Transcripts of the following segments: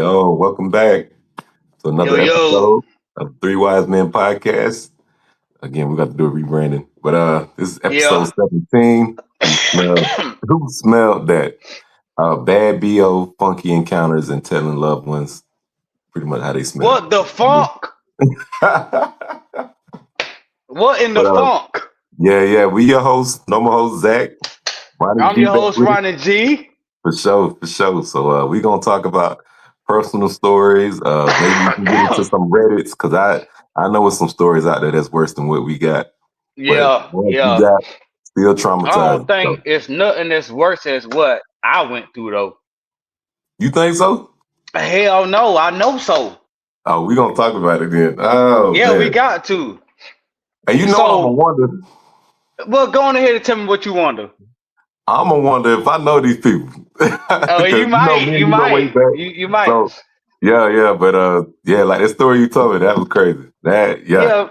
Yo, welcome back to Yo, another yo. episode of Three Wise Men Podcast. Again, we got to do a rebranding, but this is episode Yeah. 17. Who smelled that? Bad bo, funky encounters, and telling loved ones pretty much how they smell. What the funk? but What in the funk? yeah, we your host, normal host Zach. Ronnie I'm G your back host, with us. Ronnie G. For sure. So we gonna talk about personal stories. Maybe we can get into some Reddits because I know it's some stories out there that's worse than what we got. But Yeah, what you yeah. got still I don't traumatizing. think So it's nothing that's worse as what I went through, though. you think so? Hell no, I know so. Oh, we gonna talk about it then. Oh Yeah, we man. got to. And you know I'm a So, wonder. well, go on ahead and tell me what you wonder. I'm a wonder if I know these people Oh, because you you know might, me you and you go way might, back. you might. So yeah, but yeah, like that story you told me that was crazy. That yeah. Yeah,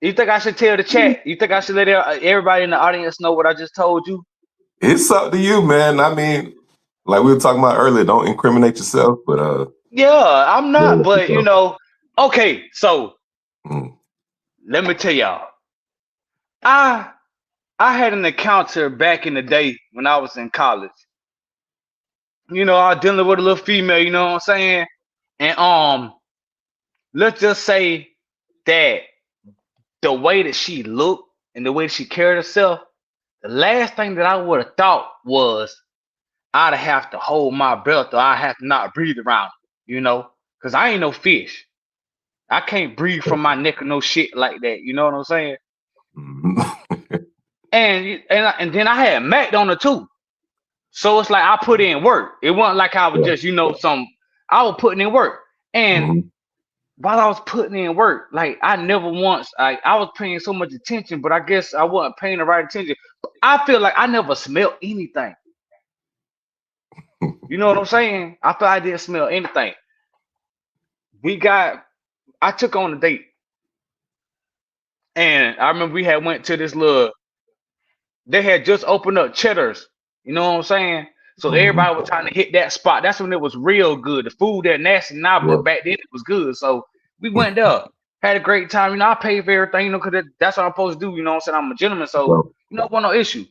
you think I should tell the chat? You think I should let everybody in the audience know what I just told you? It's up to you, man. I mean, like we were talking about earlier, don't incriminate yourself, but Yeah, I'm not, yeah, for but sure. okay, so Mm, let me tell y'all. I I had an encounter back in the day when I was in college. I was dealing with a little female, you know what I'm saying? And let's just say that the way that she looked and the way she carried herself, the last thing that I would have thought was I'd have to hold my breath or I have to not breathe around, because I ain't no fish. I can't breathe from my neck or no shit like that. You know what I'm saying? mm. And then I had Mac on her too. So it's like I put in work. It wasn't like I was Yeah. just, I was putting in work. And Mhm. while I was putting in work, like I never once, I was paying so much attention, but I guess I wasn't paying the right attention. I feel like I never smelled anything. You know what I'm saying? I feel I didn't smell anything. We got, I took on a date, and I remember we had went to this little. They had just opened up Cheddar's. You know what I'm saying? So Mhm. everybody was trying to hit that spot. That's when it was real good. The food that nasty now, Yeah. but back then it was good. So we went there, had a great time. I paid for everything, because that's what I'm supposed to do. You know what I'm saying? I'm a gentleman, so So, wasn't no issue.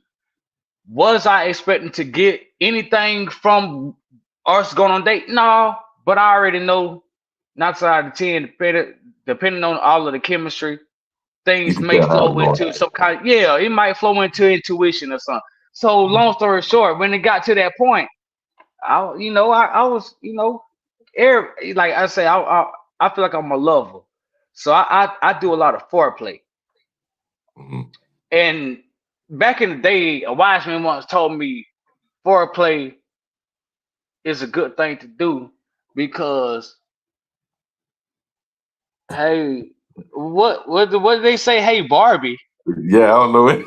Was I expecting to get anything from us going on a date? No, but I already know, not side of 10, depending on all of the chemistry, you things can may tell how it's flow going. into some kind of, yeah, it might flow into intuition or something. So long story short, when it got to that point, I was, like I say, I feel like I'm a lover. So I do a lot of foreplay. Mhm. And back in the day, a wise man once told me foreplay is a good thing to do because, hey, what did they say? Hey, Barbie. Yeah, I don't know it.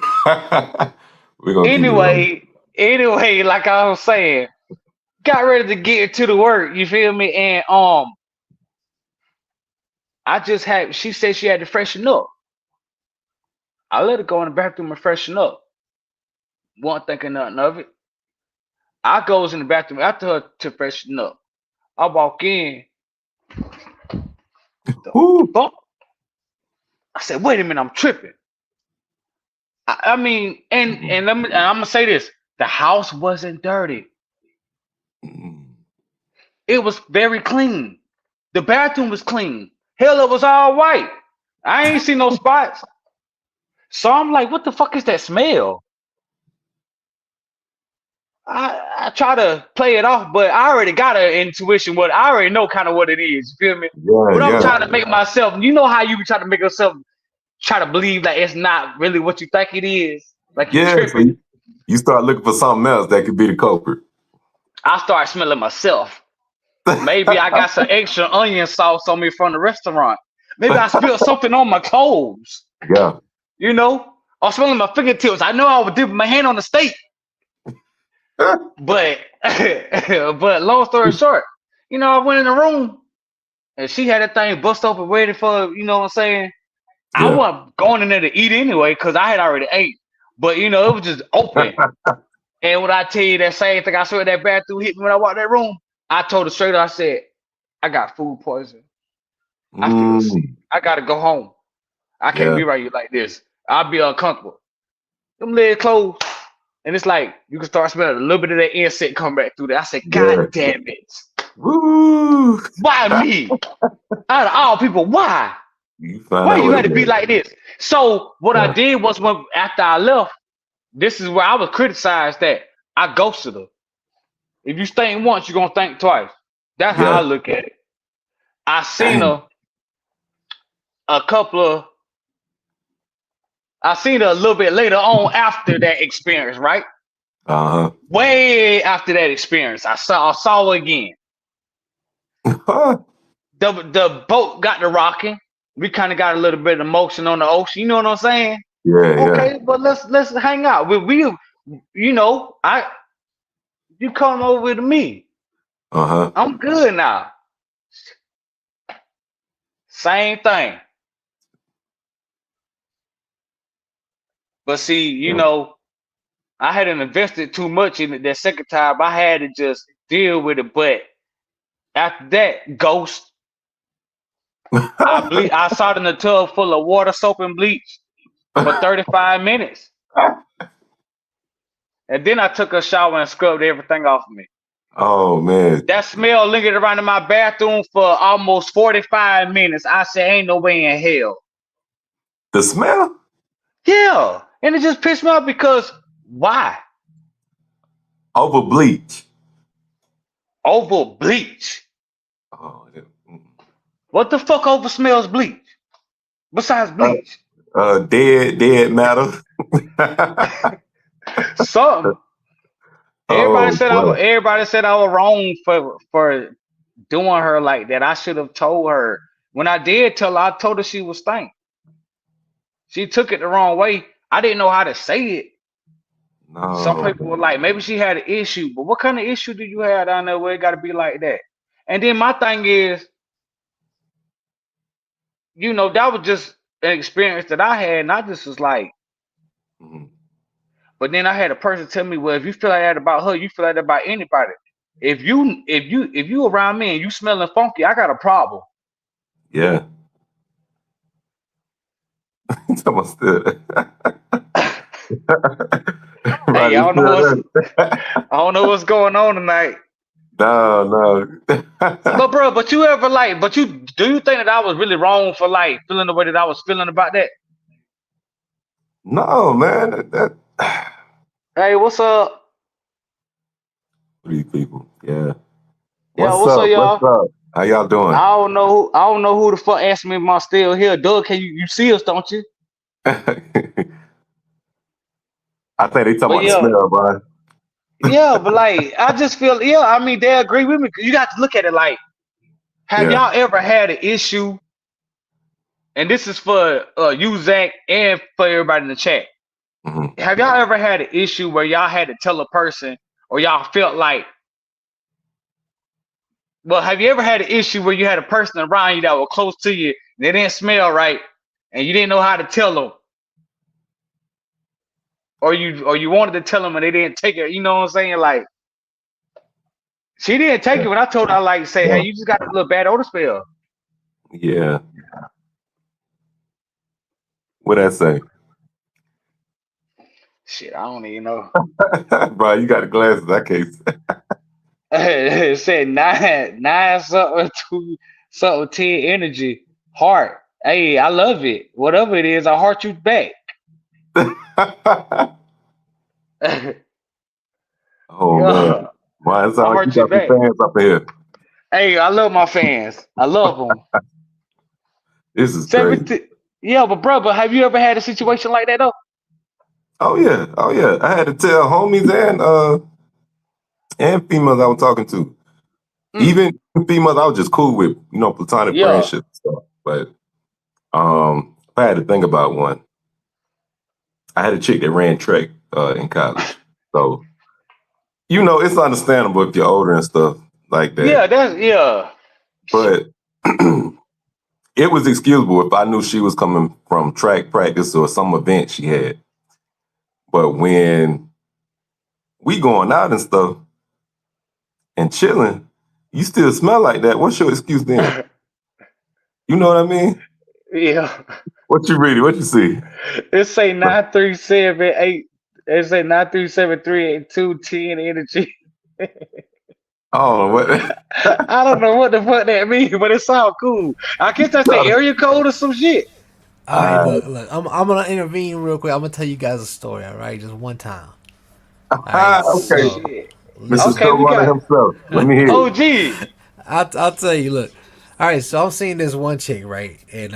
We're gonna keep it rolling. Anyway, like I was saying, got ready to get to the work. You feel me? And I just had. She said she had to freshen up. I let her go in the bathroom and freshen up. Wasn't thinking nothing of it. I goes in the bathroom after her to freshen up. I walk in. The Woo. fuck? I said, wait a minute, I'm tripping. I mean, Mhm. and I'm gonna say this: the house wasn't dirty. Mhm. It was very clean. The bathroom was clean. Hell, it was all white. I ain't see no spots. So I'm like, what the fuck is that smell? I try to play it off, but I already got an intuition. What I already know kind of what it is. You feel me? Yeah, But I'm yeah, trying to make myself. You know how you be trying to make yourself try to believe that it's not really what you think it is. Like you yeah. So tripping. you start looking for something else that could be the culprit. I start smelling myself. Maybe I got some extra onion sauce on me from the restaurant. Maybe I spilled something on my clothes. Yeah. You know, or smelling my fingertips. I know I was dipping my hand on the steak, but but long story short, I went in the room and she had that thing bust open ready for, what I'm saying? I Yeah. wasn't going in there to eat anyway because I had already ate. But it was just open. And when I tell you that same thing, I saw that bathroom hit me when I walked that room. I told her straight up, I said, I got food poisoning. I feel sick. Mm, I gotta go home. I can't yeah, be right here like this. I'll be uncomfortable. Them legs closed. And it's like you can start smelling a little bit of that insect come back through there. I said, God yeah. damn it. Woo! Why me? Out of all people, why? You find Why out you what had it to be is. like this? So what I Yeah, did was when after I left, this is where I was criticized that I ghosted her. If you think once, you're gonna think twice. That's how I yeah. look at it. I seen Dang. her a couple of I seen her a little bit later on after that experience, right? Uh Way after that experience. I saw her again. huh. The boat got to rocking. We kind of got a little bit of motion on the ocean. You know what I'm saying? Yeah, yeah. Okay, but let's hang out. I you come over to me. Uh huh. I'm good now. Same thing. But see, Yeah. I hadn't invested too much in it that second time. I had to just deal with it. But after that, ghost, I sat in a tub full of water, soap, and bleach for 35 minutes. And then I took a shower and scrubbed everything off of me. Oh man, That smell lingered around in my bathroom for almost 45 minutes. I said, ain't no way in hell. the smell Yeah. And it just pissed me off because why? over bleach. Over bleach. Oh, yeah. What the fuck over smells bleach? Besides bleach? Dead matter. Something. Oh boy. Everybody said I was wrong for doing her like that. I should have told her. When I did tell her, I told her she was stank. She took it the wrong way. I didn't know how to say it. Some No, people were like, maybe she had an issue, but what kind of issue do you have down there where it got to be like that? And then my thing is, that was just an experience that I had, and I just was like, mhm. but then I had a person tell me, well, if you feel like that about her, you feel like that about anybody. If you around me and you smelling funky, I got a problem. Yeah. Someone stood. Right, Hey, you still I don't know what's going on tonight. there? No. But bro, do you think that I was really wrong for like feeling the way that I was feeling about that? No, man. Hey, what's up? Three people. Yeah. Yeah, What's what's up, up? What's y'all? up? How y'all doing? I don't know who the fuck asked me if I'm still here. Doug, can you see us, don't you? I think they talking But about the yeah, smell, bro. yeah, but like I just feel I mean they agree with me. You got to look at it like, have Yeah. y'all ever had an issue? And this is for you, Zach, and for everybody in the chat. Hmm. Have y'all ever had an issue where y'all had to tell a person, or y'all felt like, well, have you ever had an issue where you had a person around you that was close to you, they didn't smell right, and you didn't know how to tell them, or you wanted to tell them and they didn't take it? You know what I'm saying? Like she didn't take Yeah. it when I told her, like, say, hey, Yeah. you just got a little bad odor spell. Yeah. What I say? Shit, I don't even know. Bro, you got the glasses. I can't. It said nine something two something 10 energy heart. Hey, I love it. Whatever it is, I heart you back. Oh man. Yeah, Why it I sound like you heart you got some back. fans up here. Hey, I love my fans. I love them. This is crazy. 17. Yeah, but brother, have you ever had a situation like that though? Oh yeah. Oh yeah. I had to tell homies and females I was talking to. Mm, Even females I was just cool with, platonic yeah. friendship and stuff. But if I had to think about one, I had a chick that ran track in college. So, it's understandable if you're older and stuff like that. Yeah, that's yeah. But it was excusable if I knew she was coming from track practice or some event she had. But when we going out and stuff and chilling, You still smell like that. What's your excuse then? You know what I mean? Yeah. What you reading? What you see? It say 9378. It say 937382210 energy. Oh, what? I don't know what the fuck that means, but it sounds cool. I guess that's the area code or some shit. All right, look. I'm gonna intervene real quick. I'm gonna tell you guys a story. All right, just one time. All right, Okay, so Shit. Mr. Okay, we Showrunner got himself. Let me hear it. OG. I'll tell you. Look, all right. So I'm seeing this one chick, right, and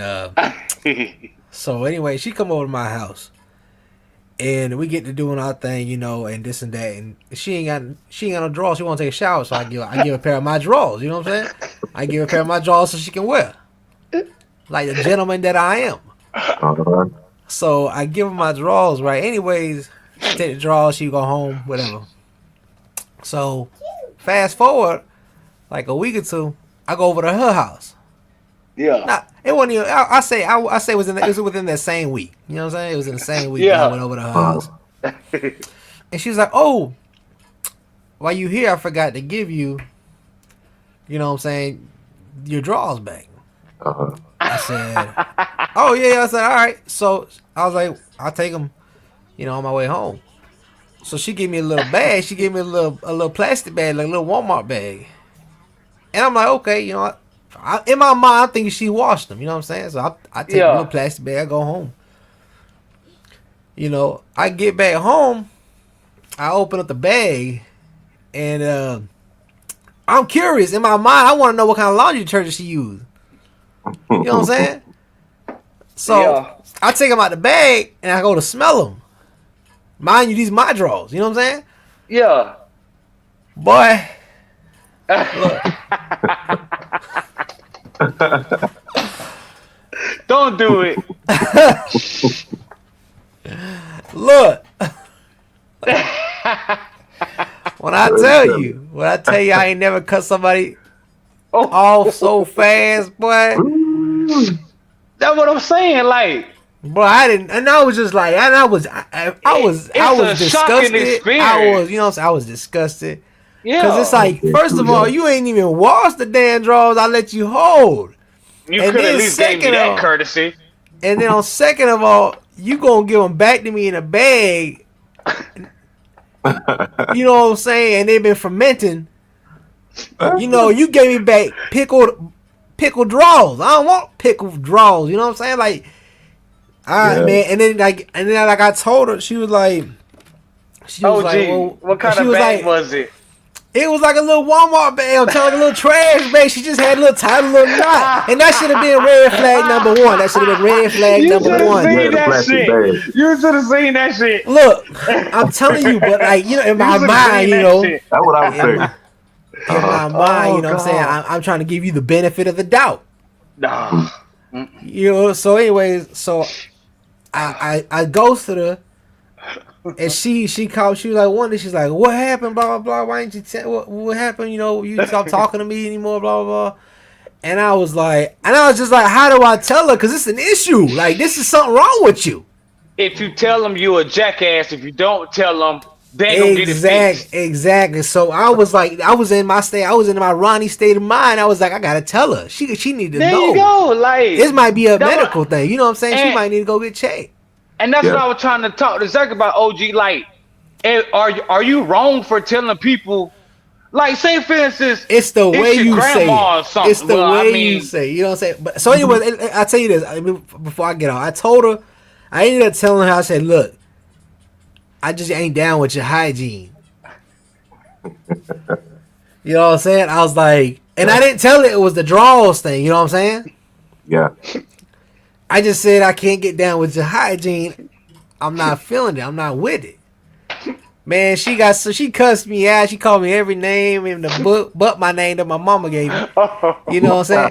so anyway, she come over to my house, and we get to doing our thing, you know, and this and that, and she ain't got no drawers. She want to take a shower, so I give a pair of my drawers. You know what I'm saying? I give her a pair of my drawers so she can wear, like the gentleman that I am. Uh-huh. So I give her my drawers, right? Anyways, she take the drawers, she go home, whatever. So fast forward like a week or two, I go over to her house. Yeah. Nah, it wasn't even. I say it was within that same week. You know what I'm saying? It was in the same week that I went over to her house, and she was like, "Oh, while you here, I forgot to give you, you know what I'm saying, your drawers back." Uh-huh. I said, "Oh yeah." I said, "All right." So I was like, "I'll take them, you know, on my way home." So she gave me a little bag. She gave me a little plastic bag, like a little Walmart bag. And I'm like, okay, you know, in my mind, I'm thinking she washed them. You know what I'm saying? So I take a little plastic bag, I go home. You know, I get back home, I open up the bag, and I'm curious. In my mind, I want to know what kind of laundry detergent she used. You know what I'm saying? So I take them out the bag and I go to smell them. Mind you, these my drawers. You know what I'm saying? Yeah. Boy, look. Don't do it. Look. When I tell you I ain't never cut somebody off so fast, boy. That's what I'm saying. Like, bro, I didn't, and I was just like, and I was disgusted. I was, you know, I was disgusted. Yeah, because it's like, first of all, you ain't even washed the damn drawers I let you hold. You could at least give me that courtesy. And then on second of all, you gonna give them back to me in a bag. You know what I'm saying? And they've been fermenting. You know, you gave me back pickled drawers. I don't want pickled drawers. You know what I'm saying? Like, all right, man. And then like I told her, she was like, well, what kind of bag was it? It was like a little Walmart bag. I'm telling, like a little trash bag. She just had a little tiny little knot, and that should have been red flag number one. That should have been red flag number one. You should have seen that shit. Look, I'm telling you, but like, you know, in my mind, you know, that's what I was saying. In my mind, you know what I'm saying? I'm trying to give you the benefit of the doubt. Nah. You know, so anyways, so I ghosted her, and she called. She was like, one day, she's like, what happened? Blah, blah, blah. Why didn't you tell what happened? You know, you stopped talking to me anymore, blah, blah, blah. And I was just like, how do I tell her? Because it's an issue. Like, this is something wrong with you. If you tell them you a jackass, if you don't tell them, they don't get it fixed. Exactly. So I was like, I was in my Ronnie state of mind. I was like, I gotta tell her. She need to know. There you go. Like, this might be a medical thing. You know what I'm saying? She might need to go get checked. And that's what I was trying to talk to Zach about, OG. Like, are you wrong for telling people? Like, say for instance, it's the way you say it. It's the way you say it. You know what I'm saying? But so anyway, I tell you this. Before I get on, I told her. I ended up telling her. I said, "Look, I just ain't down with your hygiene." You know what I'm saying? I was like, and I didn't tell her it was the draws thing. You know what I'm saying? Yeah. I just said I can't get down with your hygiene. I'm not feeling it. I'm not with it. Man, she cussed me out. She called me every name in the book but my name that my mama gave me. You know what I'm saying?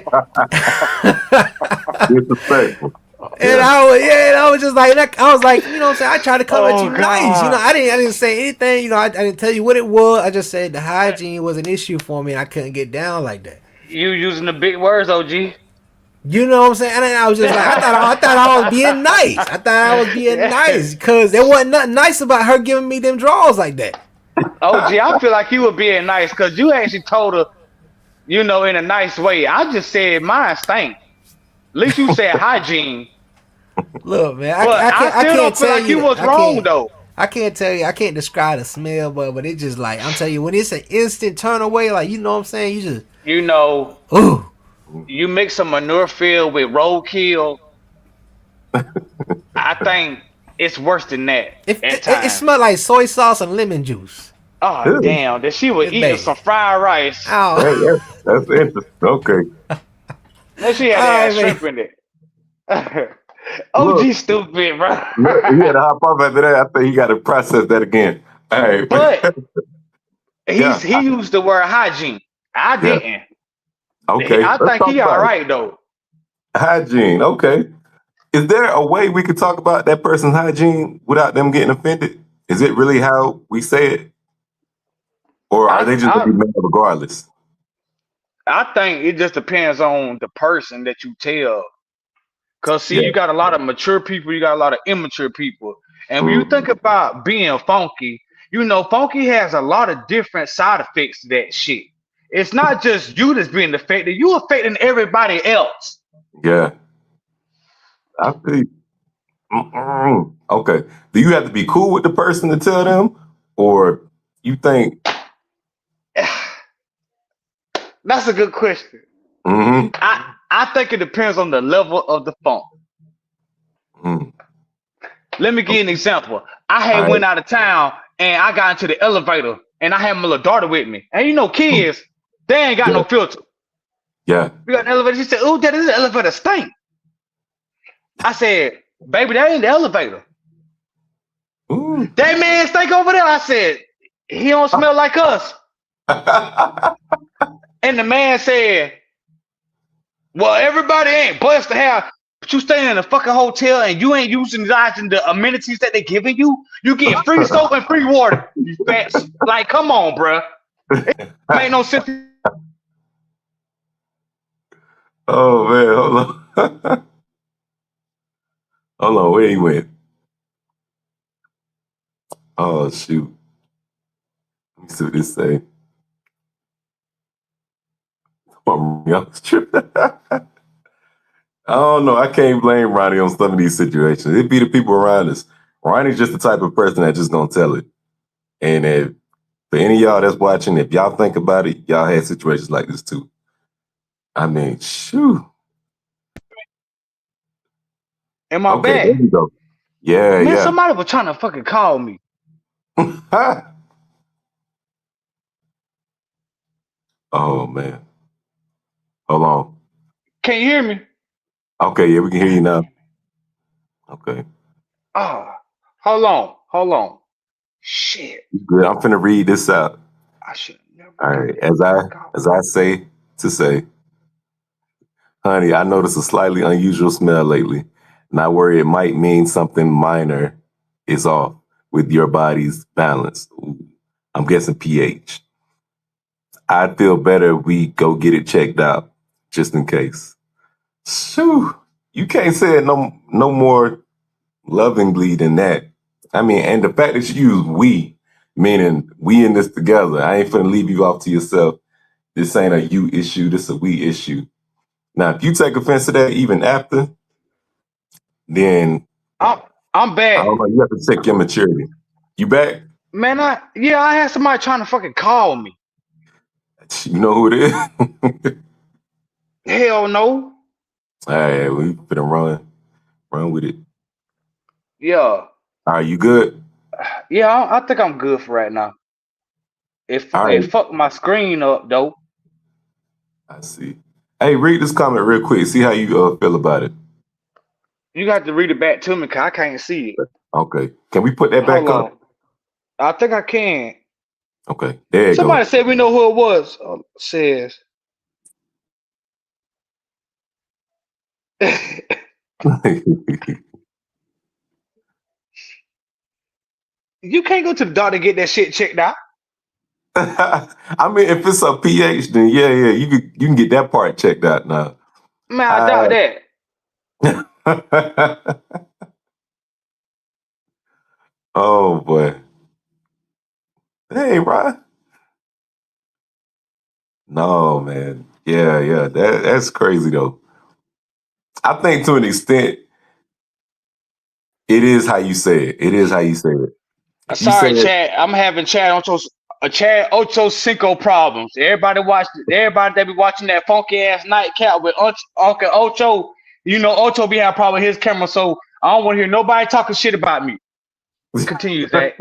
Disrespectful. And I was just like, I was like, you know what I'm saying? I tried to come at you nice. You know, I didn't say anything. You know, I didn't tell you what it was. I just said the hygiene was an issue for me and I couldn't get down like that. You using the big words, OG. You know what I'm saying? And I was just like, I thought I was being nice. I thought I was being nice because there wasn't nothing nice about her giving me them draws like that. OG, I feel like you were being nice because you actually told her you know, in a nice way. I just said mine stink. At least you said hygiene. Look, man, But I I still can't don't feel tell like you you that was wrong though. I can't tell you I can't describe the smell, but it just like I'm telling you when it's an instant turn away, like you know what I'm saying, you just You know, ooh. you mix a manure field with roadkill. I think it's worse than that If at it times. smelled like soy sauce and lemon juice. Oh Ew. damn, that she was It's eating bad. some fried rice. Oh, That's interesting. Okay. Then she had to all add right, man. shrimp in it. Look, OG stupid, bro. look, he had to hop off after that. I think he got to process that again. All right. But Yeah. he used the word hygiene. I Yeah. didn't. Okay. I Let's think talk he all about it. right though. Hygiene. Okay. Is there a way we could talk about that person's hygiene without them getting offended? Is it really how we say it? Or are I they just going to I be mad regardless? I think it just depends on the person that you tell. Cause see, Yeah. you got a lot of mature people, you got a lot of immature people. And when you think Mm, about being funky, you know, funky has a lot of different side effects to that shit. It's not just you that's being affected, you affecting everybody else. yeah. I feel Mm-mm. Okay. Do you have to be cool with the person to tell them? Or you think, That's a good question. mm-hmm, I think it depends on the level of the funk. mm, Let me give you an okay. example. I All had right. went out of town and I got into the elevator and I had my little daughter with me. And you know, Mm, kids, they ain't got yeah. no filter. Yeah. We got an elevator. She said, "Oh, that is the elevator stink." I said, "Baby, that ain't the elevator. Ooh. That man stink over there." I said, "He don't smell like us." And the man said, "Well, everybody ain't blessed to have, but you staying in a fucking hotel and you ain't utilizing the amenities that they giving you. You get free soap and free water. You fat, like, come on, bruh. Make no sense." Oh man, hold on. Hold on, where he went? Oh shoot. Let me see what this say. I was tripping. I don't know. I can't blame Ronnie on some of these situations. It be the people around us. Ronnie's just the type of person that just gonna tell it. And if for any of y'all that's watching, if y'all think about it, y'all had situations like this too. I mean, shoo. Am I Okay, there back? we go. Yeah, Man, yeah. somebody was trying to fucking call me. Oh man. Hold on. Can you hear me? Okay, yeah, we can hear you God damn now. it. Okay. Oh, hold on. Hold on. Shit. Good. I'm finna read this out. I should never All do right. that. My God. As I say to say, honey, I noticed a slightly unusual smell lately. Not worry, it might mean something minor is off with your body's balance. Ooh, I'm guessing pH. I'd feel better if we go get it checked out, just in case. Shoo. You can't say it no more lovingly than that. I mean, and the fact that you use we, meaning we in this together. I ain't finna leave you off to yourself. This ain't a you issue, this a we issue. Now, if you take offense to that even after, then I'm I'm I back. don't know, you have to check your maturity. You back? Man, I had somebody trying to fucking call me. You know who it is? All Hell no. right, we finna run with it. Yeah. All right, you good? Yeah, I think I'm good for right now. All It right, fucked my screen up though. I see. Hey, read this comment real quick. See how you feel about it. You got to read it back to me because I can't see it. Okay. Can we put that Hold back up? on. I think I can. Okay, there you Somebody go. said we know who it was. Says you can't go to the doctor to get that shit checked out. I mean, if it's a pH, then yeah, you can get that part checked out now. Man, I I, doubt that. oh boy. Hey, Ryan. No, man. Yeah. That's crazy though. I think to an extent, it is how you say it. It is how you say it. If you say Sorry, it, Chad. I'm having Chad Ocho Cinco problems. Everybody that be watching that funky ass nightcap with Uncle Ocho. You know Ocho be having a problem with his camera, so I don't want to hear nobody talking shit about me. Continue, Zach.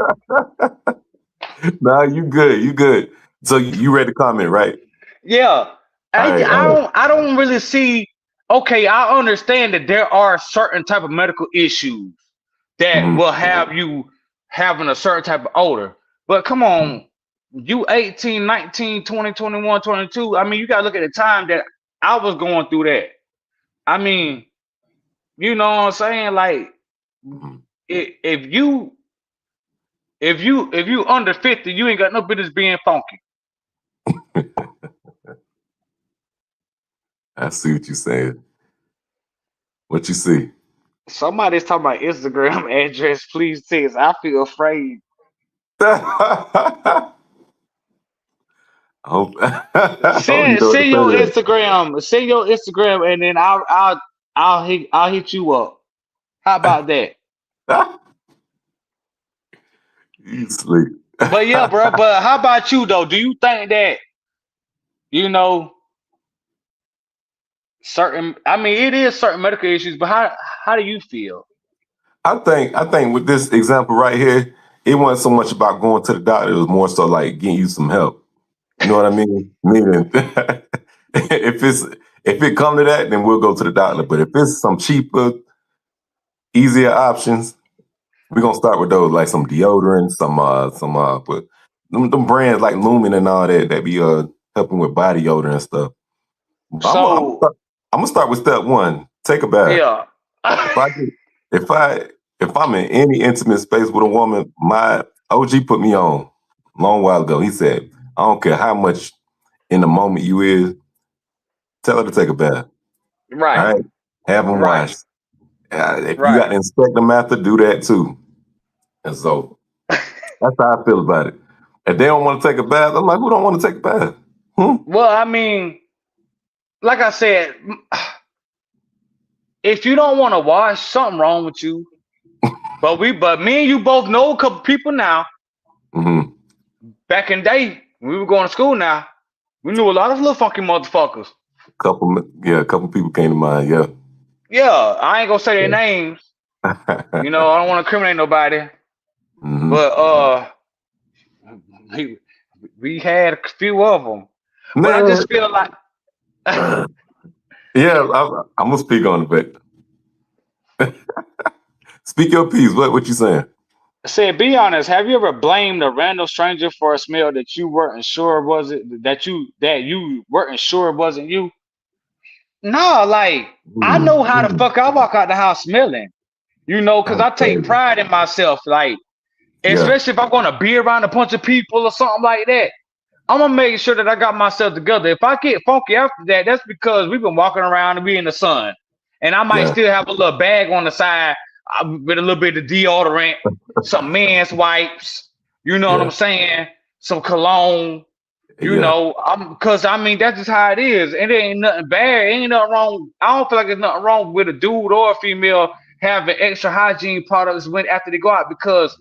nah, you good. You good. So you read the comment, right? Yeah, All right, all right. I don't really see. Okay, I understand that there are certain type of medical issues that Mhm. will have you having a certain type of odor. But come on, you 18, 19, 20, 21, 22. I mean, you got to look at the time that I was going through that. I mean, you know what I'm saying? Like, Mhm. if you under 50, you ain't got no business being funky. I see what you're saying. What you see? Somebody's talking about Instagram address. Please text. I feel afraid. I hope, I hope you Send know what to send say your to Instagram. Send your Instagram, and then I'll hit you up. How about that? that. You sleep. But yeah, bro. But how about you though? Do you think that you know certain? I mean, it is certain medical issues, but how do you feel? I think with this example right here, it wasn't so much about going to the doctor. It was more so like getting you some help. You know what I mean? Meaning, if it come to that, then we'll go to the doctor. But if it's some cheaper, easier options, we're gonna start with those, like some deodorant, but them brands like Lumen and all that be helping with body odor and stuff. But So I'm gonna start with step one. Take a bath. yeah, If I get, if I if I'm in any intimate space with a woman, my OG put me on a long while ago. He said, I don't care how much in the moment you is, tell her to take a bath. All right, right, have them right, washed. If you got right. to inspect them after, do that too. And so that's how I feel about it. If they don't want to take a bath, I'm like, who don't want to take a bath? Hmm? Well, I mean, like I said, if you don't want to wash, something wrong with you. But me and you both know a couple people now. Mm-hmm. Back in the day, when we were going to school now, we knew a lot of little funky motherfuckers. A couple people came to mind. Yeah. Yeah, I ain't gonna say their Yeah. names. You know, I don't want to incriminate nobody. Mm-hmm. But we, we had a few of them. But I Man, just feel like, yeah, I'm gonna speak on it, but speak your piece. What you saying? said, be honest. Have you ever blamed a random stranger for a smell that you weren't sure was it that you weren't sure it wasn't you? No, like I know how the Mm. fuck I walk out the house smelling. You know, because That's I take crazy. pride in myself. Like, Yeah. especially if I'm gonna be around a bunch of people or something like that. I'm gonna make sure that I got myself together. If I get funky after that, that's because we've been walking around and we in the sun, and I might Yeah. still have a little bag on the side with a little bit of deodorant, some men's wipes. You know what Yeah. I'm saying? Some cologne. You Yeah. know, because I mean that's just how it is, and it ain't nothing bad. It ain't nothing wrong. I don't feel like there's nothing wrong with a dude or a female having extra hygiene products when after they go out because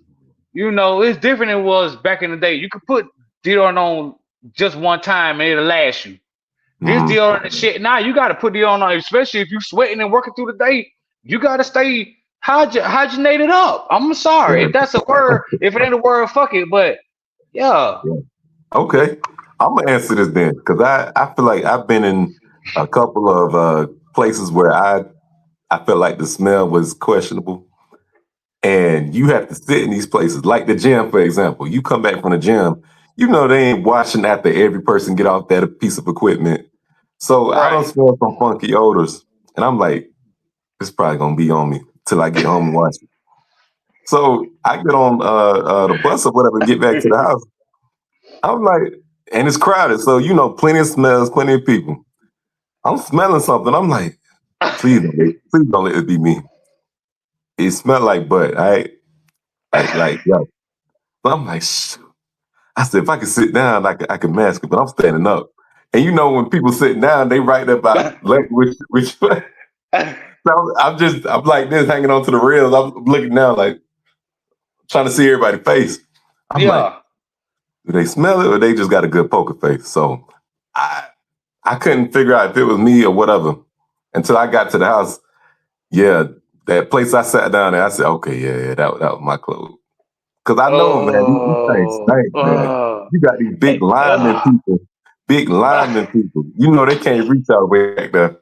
you know it's different than it was back in the day. You could put deodorant on just one time and it'll last you. This Mm-hmm. deodorant and shit, now you got to put deodorant on, especially if you sweating and working through the day. You got to stay hygienated up. I'm sorry Yeah. if that's a word. If it ain't a word, fuck it. But yeah, Yeah. Okay. I'm gonna answer this then, because I feel like I've been in a couple of places where I felt like the smell was questionable. And you have to sit in these places, like the gym, for example. You come back from the gym, you know they ain't washing after every person get off that piece of equipment. So I don't right. smell some funky odors. And I'm like, it's probably gonna be on me till I get home and wash it. So I get on the bus or whatever, get back to the house. I'm like, and it's crowded. So, you know, plenty of smells, plenty of people. I'm smelling something. I'm like, please don't let it be me. It smelled like butt. Yeah. So I'm like, shh. I said, if I could sit down, I could mask it, but I'm standing up. And you know, when people sit down, they write about which so I'm like this, hanging on to the rails. I'm looking down, like trying to see everybody's face. I'm like, Yeah. do they smell it or they just got a good poker face? So I couldn't figure out if it was me or whatever until I got to the house. Yeah, that place I sat down at, I said, okay, yeah, that was my clothes. Because I know, man, these things Oh, stink, man. You got these big lineman people, You know they can't reach all the way back there.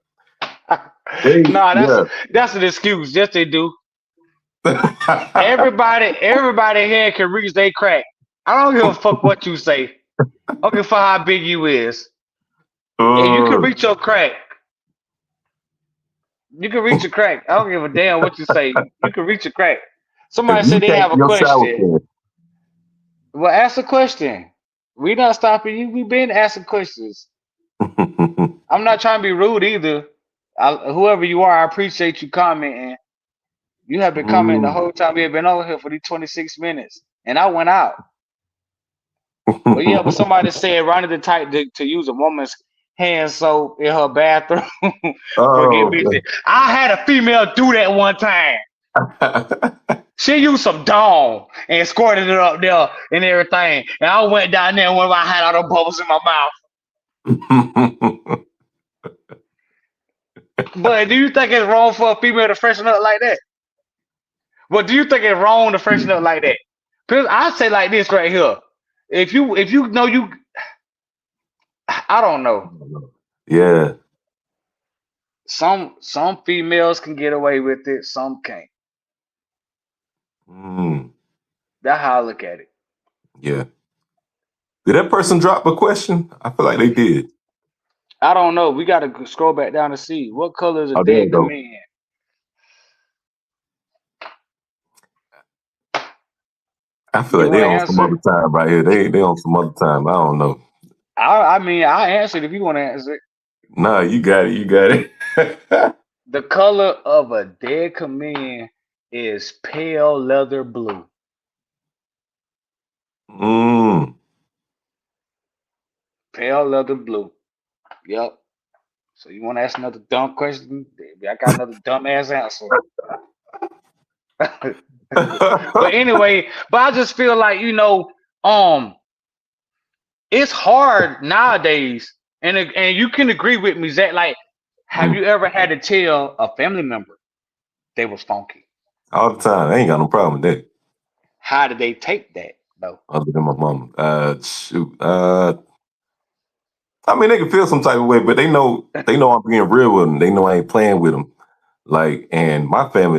nah, Yeah. that's an excuse. Yes, they do. Everybody here can reach their crack. I don't give a fuck what you say. I don't give a fuck how big you is. And you can Uh, reach your crack. You can reach a crack. I don't give a damn what you say. You can reach a crack. if Somebody you said they can't, have a your shower question. can. Well, ask a question. We not stopping you. We been asking questions. I'm not trying to be rude either. Whoever you are, I appreciate you commenting. You have been commenting the whole time we have been over here for these 26 minutes, and I went out. But yeah, but somebody said Ronnie the type to use a woman's hand soap in her bathroom for getting Oh, busy. I had a female do that one time. She used some Dawn and squirted it up there and everything. And I went down there when I had all the bubbles in my mouth. But do you think it's wrong for a female to freshen up like that? Well, do you think it's wrong to freshen up like that? Because I say like this right here. If you know you, I don't know. yeah. Some females can get away with it, some can't. Mm, That's how I look at it. yeah. Did that person drop a question? I feel like they did. I don't know. We got to scroll back down to see what color is a Oh, there you dead go. chameleon. I feel You like they want to on some other answer? time right here. They on some other time. I don't know. I mean, I answered if you want to answer it. Nah, you got it. You got it. The color of a dead chameleon is pale leather blue. mm. Pale leather blue. Yep. So you want to ask another dumb question? I got another dumb ass answer. But anyway, but I just feel like it's hard nowadays, and you can agree with me, Zach. Like, have you ever had to tell a family member they was funky? All the time. I ain't got no problem with that. How did they take that though? Other than my mom. Shoot. I mean, they can feel some type of way, but they know I'm being real with them. They know I ain't playing with them. Like, and my family,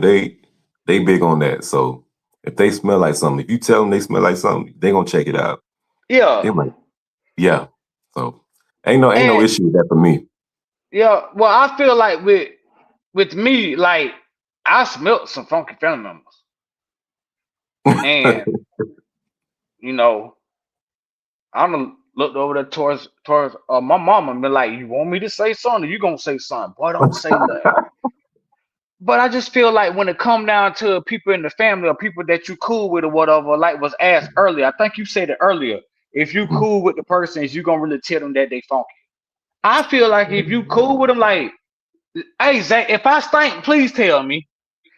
they big on that. So if they smell like something, if you tell them they smell like something, they gonna check it out. They Yeah, like, yeah. So ain't no and issue with that for me. yeah. Well, I feel like with me, like I smelt some funky family members, and you know, I done looked over there towards my mama and been like, "You want me to say something? Or you gonna say something? Boy, don't say nothing." But I just feel like when it come down to people in the family or people that you cool with or whatever, like was asked earlier, I think you said it earlier. If you cool with the person, is you gonna really tell them that they funky? I feel like if you cool with them, like, hey Zach, if I stink, please tell me.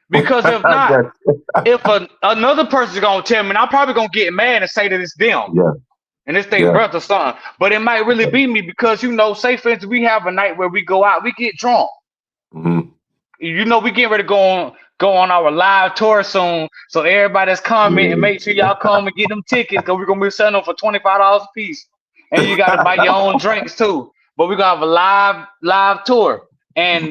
Because if I not, got if another person's gonna tell me, and I'm probably gonna get mad and say that it's them yeah, and it's their yeah. brother son. But it might really be me because say for instance, we have a night where we go out, we get drunk. Mm-hmm. We getting ready to go on our live tour soon. So everybody that's commenting, make sure y'all come and get them tickets because we're gonna be selling them for $25 a piece. And you gotta buy your own drinks too. But we're gonna have a live tour. And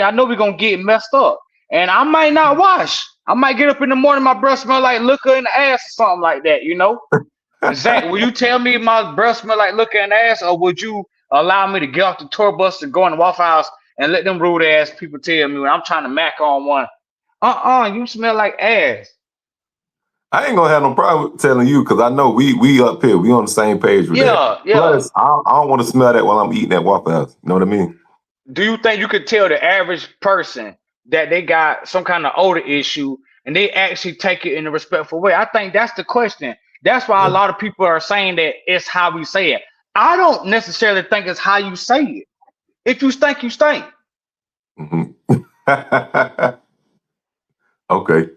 I know we're gonna get messed up. And I might not wash. I might get up in the morning, my breath smell like liquor in the ass or something like that. Zach, will you tell me my breath smell like liquor in the ass, or would you allow me to get off the tour bus and go in the Waffle House and let them rude ass people tell me when I'm trying to mac on one? You smell like ass. I ain't gonna have no problem telling you because I know we up here. We on the same page with that. Yeah, yeah. Plus, I don't want to smell that while I'm eating at Waffle House. You know what I mean? Do you think you could tell the average person that they got some kind of odor issue and they actually take it in a respectful way? I think that's the question. That's why a Yeah. lot of people are saying that it's how we say it. I don't necessarily think it's how you say it. If you stink, you stink. Mhm. Okay.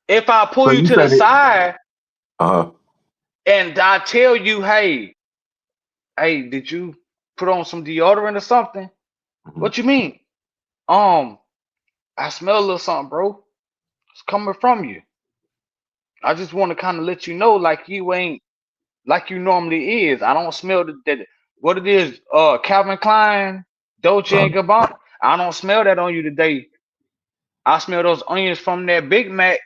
If I pull So you you to the said it. side Uh-huh. and I tell you, hey, did you put on some deodorant or something? Mhm. What you mean? Um, I smell a little something, bro. It's coming from you. I just want to kind of let you know, like you ain't like you normally is. I don't smell that. What it is, Calvin Klein, Dolce and Gabbana. I don't smell that on you today. I smell those onions from that Big Mac.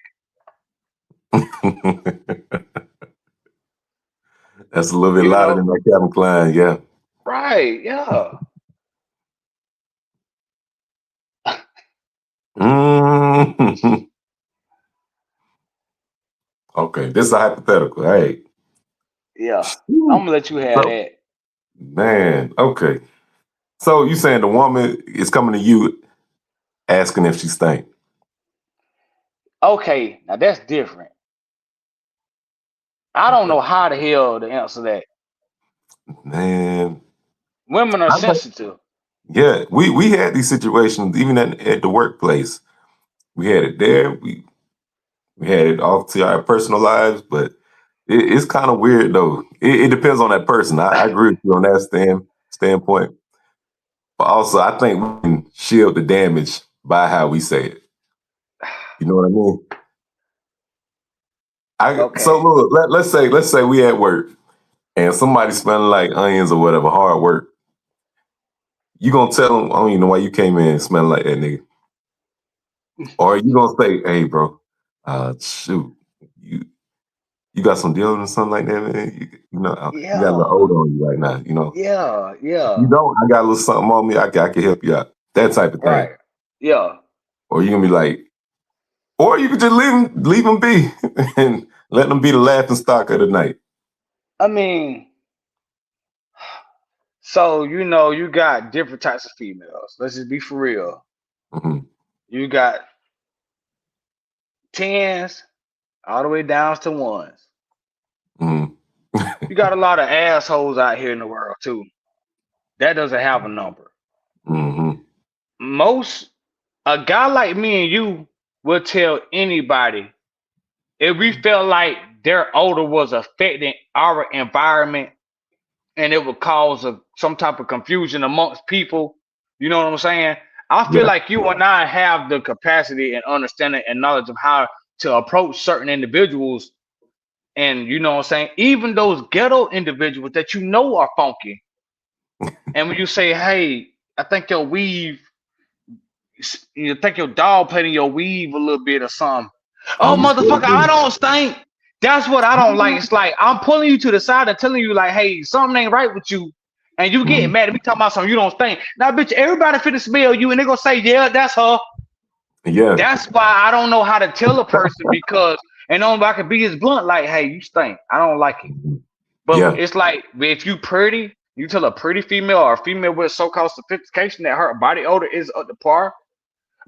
That's a little bit You louder know, than that Calvin Klein, yeah. right? Yeah. Mm. Okay, this is a hypothetical. Hey. Yeah, I'm Shoot. gonna let you have So, that. man, okay. So you saying the woman is coming to you asking if she stink? Okay, now that's different. I don't know how the hell to answer that. Man, Women are I know. sensitive. Yeah, we had these situations even at the workplace. We had it there. We had it off to our personal lives, but it's kind of weird though. It depends on that person. I agree with you on that standpoint. But also, I think we can shield the damage by how we say it. You know what I mean? So Okay. look, let's say we at work and somebody smelling like onions or whatever, hard work. You gonna tell them, I don't even know why you came in smelling like that, nigga. Or you gonna say, hey, bro, shoot, you you got some deodorant or something like that, man. You got a little Yeah. odor on you right now. Yeah. If you Yeah. don't, I got a little something on me. I can help you out. That type of thing. Right. Yeah. Or you gonna be like, or you could just leave them be and let them be the laughing stock of the night. I mean, so you got different types of females. Let's just be for real. Hmm. You got tens all the way down to ones. Hmm. You got a lot of assholes out here in the world too. That doesn't have a number. Hmm. Most a guy like me and you will tell anybody if we felt like their odor was affecting our environment and it would cause some type of confusion amongst people. You know what I'm saying? I feel Yeah. like you and I have the capacity and understanding and knowledge of how to approach certain individuals. And you know what I'm saying? Even those ghetto individuals that you know are funky. And when you say, hey, I think your weave, you think your dog played in your weave a little bit or something. Oh, Oh, you still motherfucker, I do. don't stink. That's what I don't like. It's like I'm pulling you to the side and telling you, like, hey, something ain't right with you. And you getting Mhm. mad at me talking about something you don't stink. Now, bitch, everybody finna smell you and they gonna say, yeah, that's her. Yeah. That's why I don't know how to tell a person because, and I can be as blunt, like, hey, you stink. I don't like it. Mhm. But Yeah. it's like if you pretty, you tell a pretty female or a female with so-called sophistication that her body odor is up to par.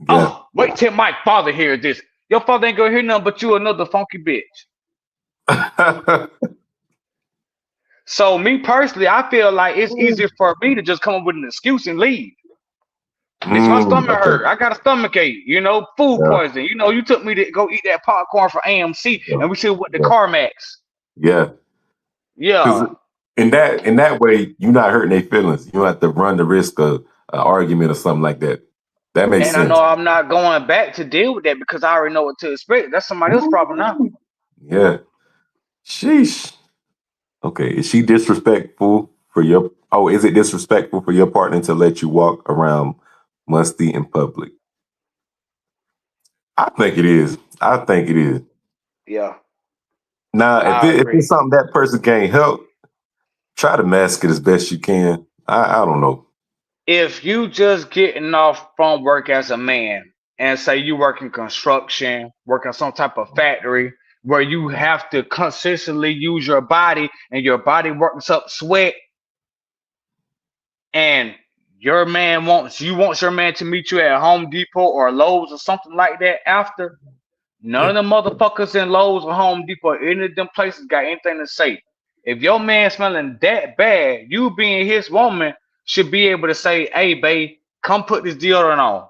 Yeah. Oh, wait till my father hears this. Your father ain't gonna hear nothing but you another funky bitch. So me personally, I feel like it's easier for me to just come up with an excuse and leave. Bitch, my stomach Okay. hurt. I got a stomach ache. Food Yeah. poisoning. You took me to go eat that popcorn for AMC, Yeah. and we should have went to Yeah. CarMax. Yeah. Because Yeah, in that way, you're not hurting their feelings. You don't have to run the risk of an argument or something like that. That makes and I know sense. I'm not going back to deal with that because I already know what to expect. That's somebody else's problem now. Yeah. Sheesh. Okay. Is she disrespectful for your? Oh, is it disrespectful for your partner to let you walk around musty in public? I think it is. I think it is. Yeah, Now, if I if it's agree. something that person can't help, try to mask it as best you can. I don't know. If you just getting off from work as a man and say you work in construction, work in some type of factory where you have to consistently use your body and your body works up sweat and wants your man to meet you at Home Depot or Lowe's or something like that after, none Yeah. of the motherfuckers in Lowe's or Home Depot or any of them places got anything to say. if your man smelling that bad, you being his woman should be able to say, "Hey, babe, come put this deodorant on,"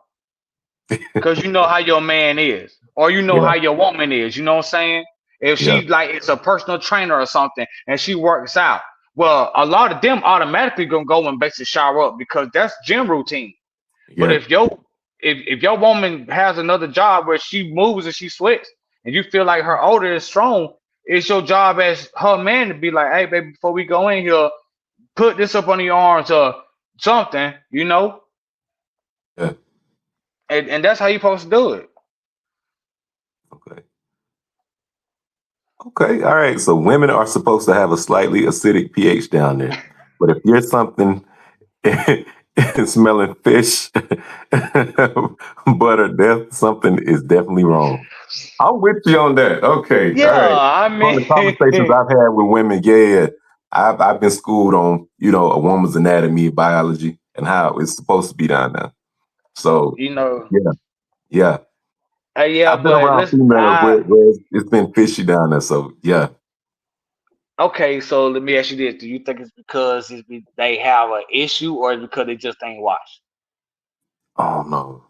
because you know how your man is, or you know Yeah, how your woman is. You know what I'm saying? If yeah, she like it's a personal trainer or something, and she works out, well, a lot of them automatically gonna go and basically shower up because that's gym routine. But yeah, if your woman has another job where she moves and she sweats, and you feel like her odor is strong, it's your job as her man to be like, "Hey, baby, before we go in here, put this up on your arms or something," you know, yeah. and that's how you supposed to do it. Okay. Okay. All right. So women are supposed to have a slightly acidic pH down there. But if you're something smelling fish, butter, death, something is definitely wrong. I'm with you on that. Okay. All Yeah, right. I From the conversations mean, I've had with women, yeah, I've been schooled on, a woman's anatomy, biology, and how it's supposed to be down there. So you know, yeah, yeah. yeah, I've been but around let's, females where it's been fishy down there. So yeah. okay, so let me ask you this: do you think it's because they have an issue, or is it because they just ain't washed? Oh no.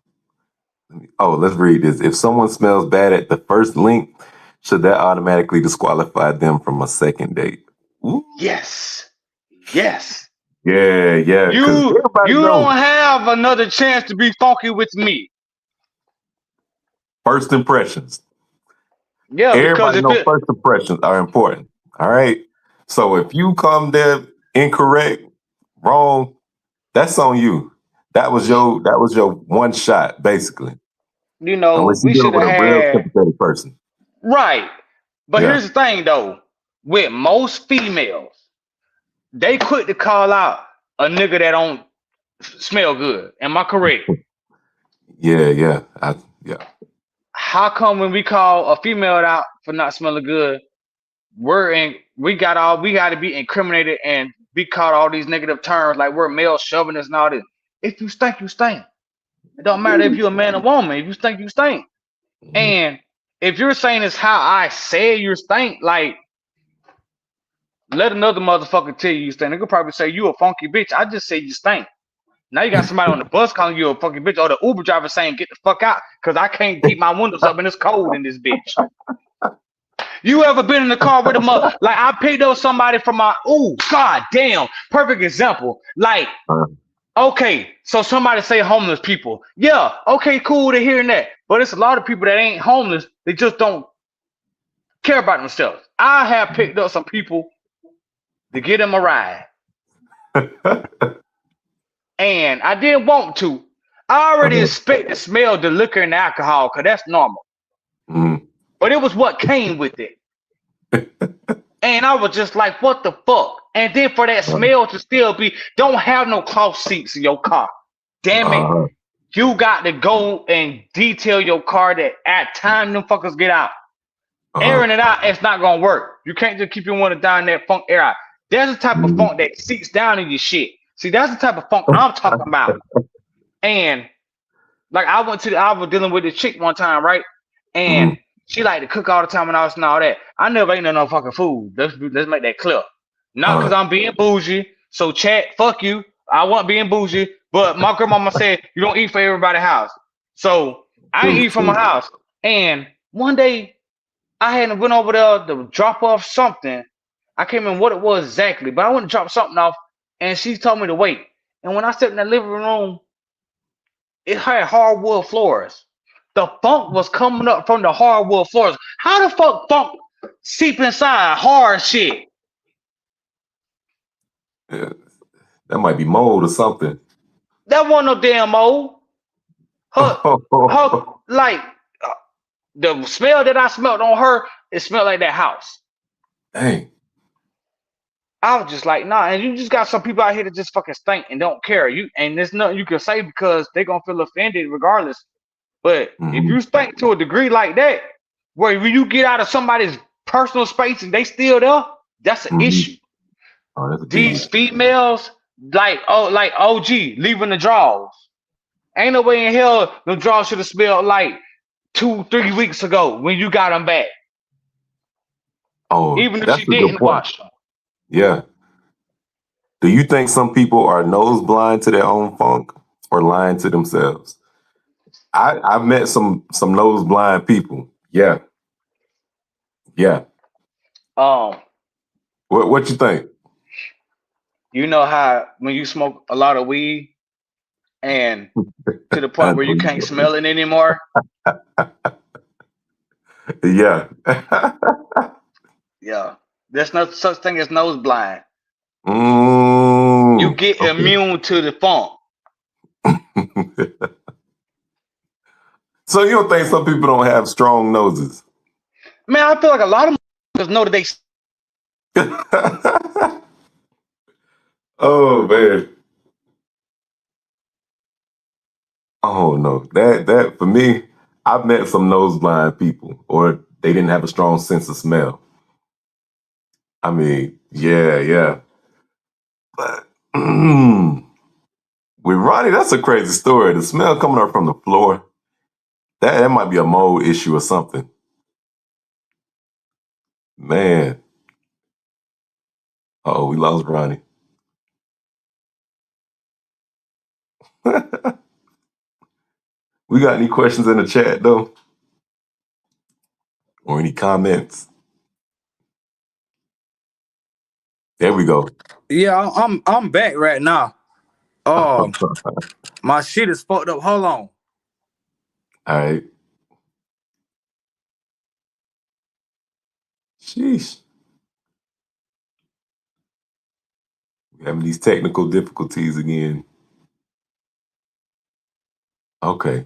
Oh, let's read this. If someone smells bad at the first link, should that automatically disqualify them from a second date? Ooh. Yes, yes. Yeah, yeah. Because everybody You know don't have another chance to be funky with me. first impressions. Yeah, because Everybody if know it, first impressions are important. All right. So if you come there incorrect, wrong, that's on you. That was your one shot, basically. Unless you we dealing should with have a real had sympathetic person. right. But Yeah. here's the thing, though: with most females, they quick to call out a nigga that don't smell good. Am I correct? Yeah, yeah. Yeah. How come when we call a female out for not smelling good, we got to be incriminated and be called all these negative terms like we're male chauvinists and all this. If you stink, you stink. It don't matter if you're a man or woman. If you stink, you stink. Mhm. And if you're saying it's how I say you stink, like let another motherfucker tell you stink. They could probably say you a funky bitch. I just say you stink. Now you got somebody on the bus calling you a funky bitch, or the Uber driver saying get the fuck out because I can't keep my windows up and it's cold in this bitch. You ever been in the car with a mother? Like I picked up somebody from my god damn, perfect example. Like, Uh, okay, so somebody say homeless people. Yeah, okay, cool to hearing that. But it's a lot of people that ain't homeless, they just don't care about themselves. I have picked up some people to get them a ride. And I didn't want to. I already expect to smell the liquor and the alcohol, because that's normal. mm, But it was what came with it. And I was just like, what the fuck? And then for that uh, smell to still be, don't have no cloth seats in your car. Damn it. uh, You got to go and detail your car that at time them fuckers get out. uh, Airing it out, it's not gonna work. You can't just keep your window down that funk air out. There's a type of mm, funk that seats down in your shit. See, that's the type of funk I'm talking about. And like I was dealing with this chick one time, right? And mm, she like to cook all the time and all that. I never ate no fucking food. Let's make that clear. Not because uh, I'm being bougie. So chat, fuck you. I wasn't being bougie, but my grandmama said you don't eat for everybody's house. So I ain't true, eat from my true. house. And one day I had went over there to drop off something. I can't remember what it was exactly, but I went to drop something off, and she told me to wait. And when I stepped in the living room, it had hardwood floors. The funk was coming up from the hardwood floors. How the fuck funk seep inside hard shit? Yeah, that might be mold or something. That wasn't no damn mold. Her, her, like the smell that I smelled on her, it smelled like that house. Dang. I was just like, nah, and you just got some people out here that just fucking stink and don't care. You and there's nothing you can say because they're gonna feel offended regardless. But if Mm-hmm, you stink to a degree like that, where when you get out of somebody's personal space and they still there, that's an mm-hmm. issue. Oh, that's a big These issue. females, like OG, leaving the drawers. Ain't no way in hell the drawers should have smelled like 2, 3 weeks ago when you got them back, Oh, even if that's she a good didn't point. wash them. Yeah. Do you think some people are nose blind to their own funk or lying to themselves? I've met some nose blind people. Yeah. Yeah. Um, What you think? you know how when you smoke a lot of weed and to the point where you can't Unbelievable. smell it anymore? Yeah. Yeah. There's no such thing as nose blind. You get Okay. immune to the funk. So you don't think some people don't have strong noses? Man, I feel like a lot of motherfuckers know that they. Oh man. Oh no. That for me, I've met some nose blind people, or they didn't have a strong sense of smell. I mean, yeah. But with Ronnie, that's a crazy story. The smell coming up from the floor, that might be a mold issue or something. Man. Oh, we lost Ronnie. We got any questions in the chat though? Or any comments? There we go. Yeah, I'm back right now. All My shit is fucked up. Hold on. right. Sheesh. We're having these technical difficulties again. Okay.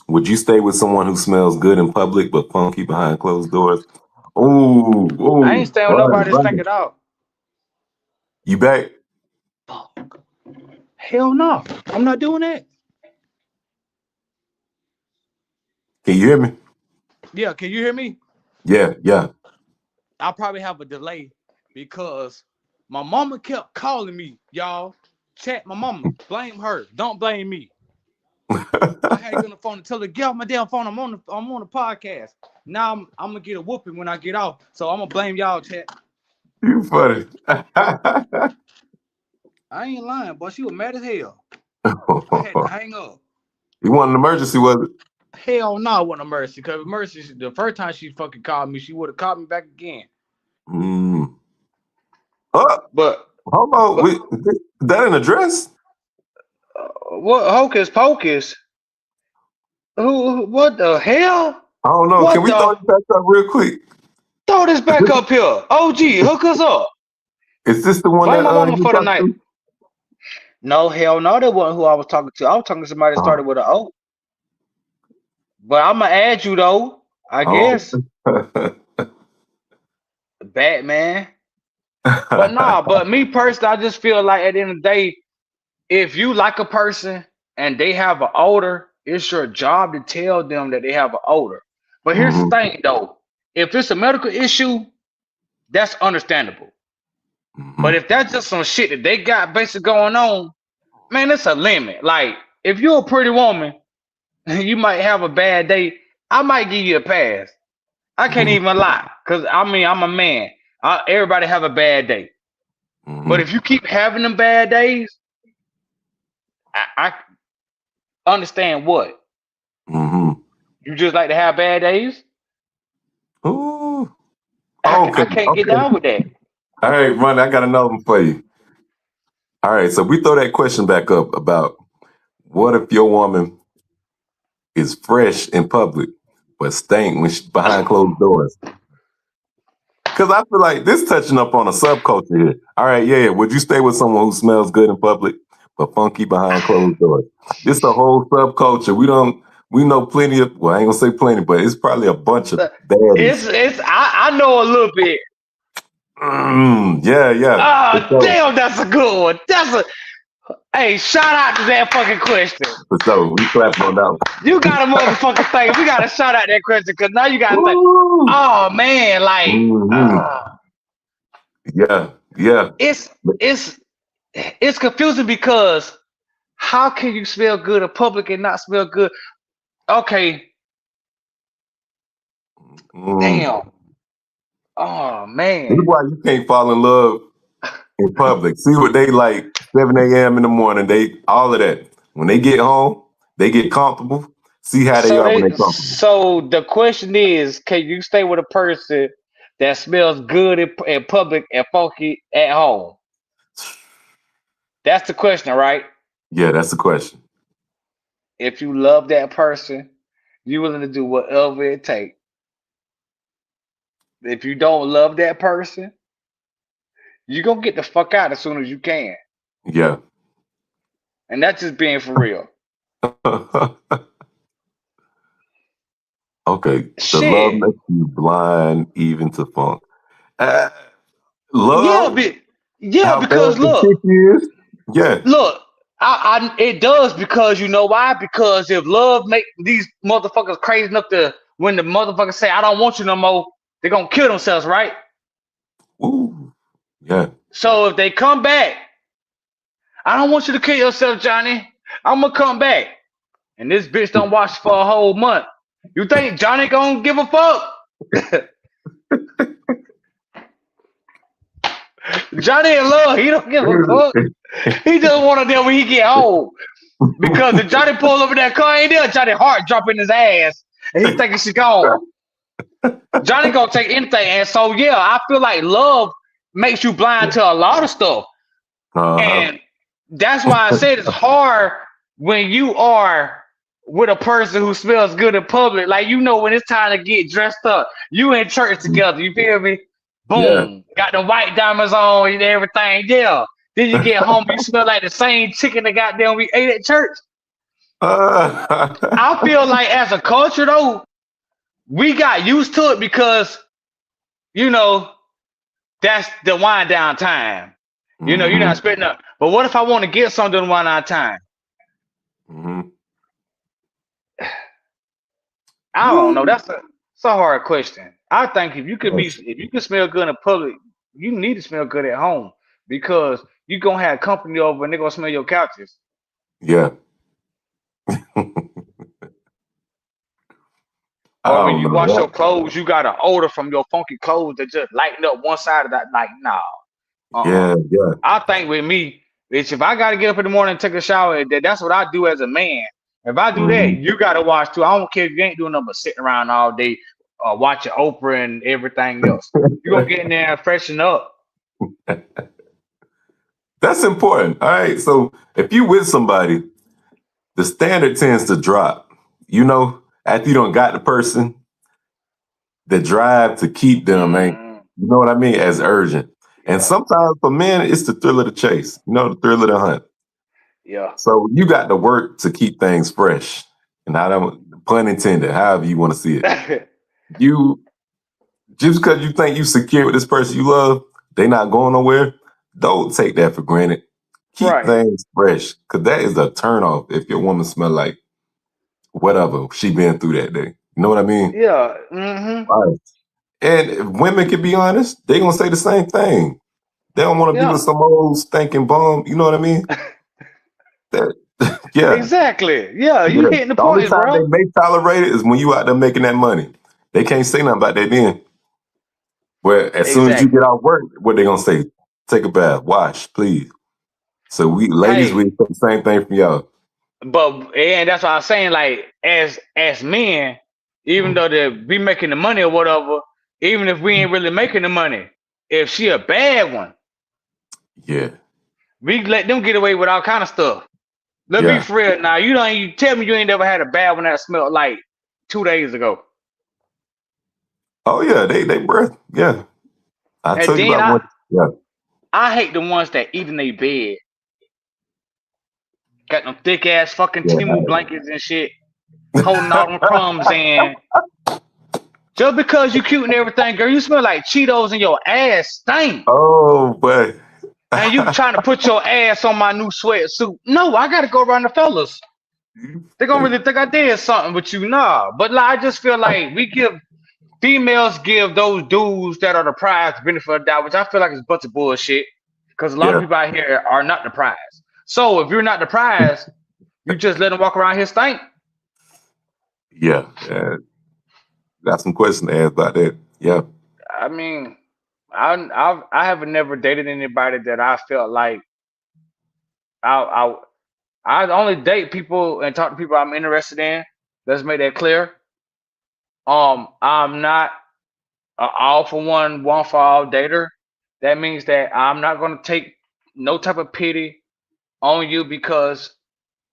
Would you stay with someone who smells good in public but funky behind closed doors? I ain't staying with nobody that stank Ronnie. it out. You back? Fuck. Hell no. I'm not doing that. Can you hear me? Yeah, can you hear me? Yeah. I'll probably have a delay because my mama kept calling me, y'all. Chat my mama. Blame her. Don't blame me. I had to get on the phone and tell her, get off my damn phone. I'm on the podcast. Now I'm gonna get a whooping when I get off. So I'm gonna blame y'all, chat. You funny. I ain't lying, but she was mad as hell. I had to hang up. You want an emergency, was it? Hell no, it wasn't a Mercy. Because Mercy, the first time she fucking called me, she would have called me back again. Mm. Oh, But hold on. but Is that an address? what hocus pocus? What the hell? I don't know. Can What we throw the? it back up real quick? Throw this back up here. OG, hook us up. Is this the one Blame that my mama you for the talked night. to? No, hell no, that wasn't who I was talking to. I was talking to somebody that started Oh. with an O. But I'm gonna add you though. I Oh. guess. Batman. But nah, but me personally, I just feel like at the end of the day, if you like a person and they have an odor, it's your job to tell them that they have an odor. But here's the Mhm, thing though. If it's a medical issue, that's understandable. But mhm, if that's just some shit that they got basically going on, man, it's a limit. Like, if you're a pretty woman, you might have a bad day. I might give you a pass. I can't mhm, even lie, cause I mean I'm a man. Everybody have a bad day, but mhm, if you keep having them bad days, I understand what mhm. you just like to have bad days. Ooh. I, Okay. I can't get Okay. down with that. All right, Ronnie, I got another one for you. All right, so we throw that question back up about what if your woman is fresh in public but stank when she behind closed doors? Because I feel like this touching up on a subculture here. All right, yeah. Would you stay with someone who smells good in public but funky behind closed doors? This is a whole subculture. We know plenty of, well, I ain't gonna say plenty, but it's probably a bunch of baddies. It's I know a little bit. Yeah. For Ah, sure. damn, that's a good one. That's a hey, shout out to that fucking question. For sure. We clapping on that You got a motherfucking thing. We got to shout out that question because now you got to think. one. Oh man, like Mm-hmm. Yeah. it's it's it's confusing because how can you smell good in public and not smell good? Okay, Mm. damn. Oh This man. is why you can't fall in love in public. See what they like 7 a.m. in the morning. They all of that. When they get home, they get comfortable. See how they are when they're comfortable. So the question is, can you stay with a person that smells good in public and funky at home? That's the question, right? Yeah, that's the question. If you love that person, you willing to do whatever it takes. If you don't love that person, you gonna get the fuck out as soon as you can. Yeah. And that's just being for real. Okay. The love Shit. makes you blind even to funk. Uh, Yeah, love, how bad because the look, chick is. Yeah. look, it does because you know why? Because if love make these motherfuckers crazy enough to when the motherfuckers say I don't want you no more, they're gonna kill themselves, right? Ooh. Yeah. So if they come back, I don't want you to kill yourself, Johnny. I'm gonna come back. And this bitch don't watch for a whole month. You think Johnny gonna give a fuck? Johnny in love, he don't give a fuck. He just want to know when he get home. Because if Johnny pull over that car, ain't there, Johnny heart dropping his ass, and he thinking she gone. Johnny gonna take anything, and so yeah, I feel like love makes you blind to a lot of stuff, Uh-huh. and that's why I said it's hard when you are with a person who smells good in public. Like you know when it's time to get dressed up, you in church together. You feel me? Yeah. Boom, got the white diamonds on and everything. Yeah. Then you get home, you smell like the same chicken that goddamn we ate at church. I feel like as a culture though, we got used to it because you know that's the wind down time. You know, you're not Hmm. spending up. But what if I want to get something one out time? Hmm. I don't know. It's a hard question. I think if you can smell good in public, you need to smell good at home because you gonna have company over and they're gonna smell your couches. Yeah. I Or when don't you know wash your that. clothes, you got an odor from your funky clothes that just lighten up one side of that. Like, nah, uh-uh. Yeah. Yeah. I think with me, bitch, if I gotta get up in the morning and take a shower, that's what I do as a man. If I do that, Hmm. you gotta wash too. I don't care if you ain't doing nothing but sitting around all day, watching Oprah and everything else. You gonna get in there and freshen up. That's important. All right. So if you with somebody, the standard tends to drop. You know, after you don't got the person, the drive to keep them ain't, Mm, you know what I mean, as urgent. And yeah, sometimes for men, it's the thrill of the chase, you know, the thrill of the hunt. yeah. So you got to work to keep things fresh. And I don't, pun intended, however you want to see it. You, just because you think you secure with this person you love, they not going nowhere, don't take that for granted. Keep Right. things fresh, because that is a turnoff if your woman smell like whatever she been through that day. You know what I mean? Yeah. Mm-hmm. Right. And if women can be honest, they gonna say the same thing. They don't want to be with Yeah. some old stinking bum. You know what I mean? That, yeah, Exactly. Yeah. You yeah. hitting the The only points, time they bro. may tolerate it is when you out there making that money. They can't say nothing about that then. Where as soon as you Exactly. get out work, what they gonna say? Take a bath, wash, please. So we ladies, we Hey, expect the same thing from y'all. but and that's what I was saying. Like as men, even Mm. though they be making the money or whatever, even if we ain't really making the money, if she a bad one, Yeah, we let them get away with all kind of stuff. Let's be yeah. for real now. You don't you tell me you ain't never had a bad one that smelled like 2 days ago. Oh yeah, they breath. Yeah, I And tell you then about one. Yeah, I hate the ones that eat in their bed. Got them thick ass fucking Timu yeah. blankets and shit, holding all them crumbs in. Just because you cute and everything, girl, you smell like Cheetos and your ass stink. Oh, but And you trying to put your ass on my new sweatsuit. No, I gotta go around the fellas. They gonna really think I did something with you. Nah. But like, I just feel like females give those dudes that are the prize the benefit of the doubt, which I feel like is a bunch of bullshit. Because a lot of yeah, people out here are not the prize. So if you're not the prize, you just let them walk around here stink. yeah. Got some questions to ask about that. Yeah. I mean, I haven't never dated anybody that I felt like I I only date people and talk to people I'm interested in. Let's make that clear. I'm not an all for one for all dater. That means that I'm not gonna take no type of pity on you because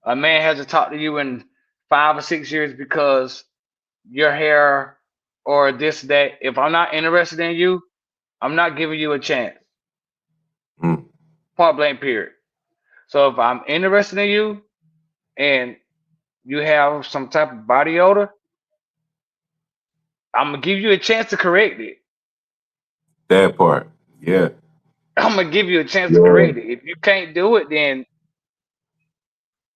a man hasn't talked to you in 5 or 6 years because your hair or this that. If I'm not interested in you, I'm not giving you a chance. Mm. Point blank. Period. So if I'm interested in you and you have some type of body odor, I'm gonna give you a chance to correct it. That part. Yeah. I'm gonna give you a chance to Yeah. correct it. If you can't do it, then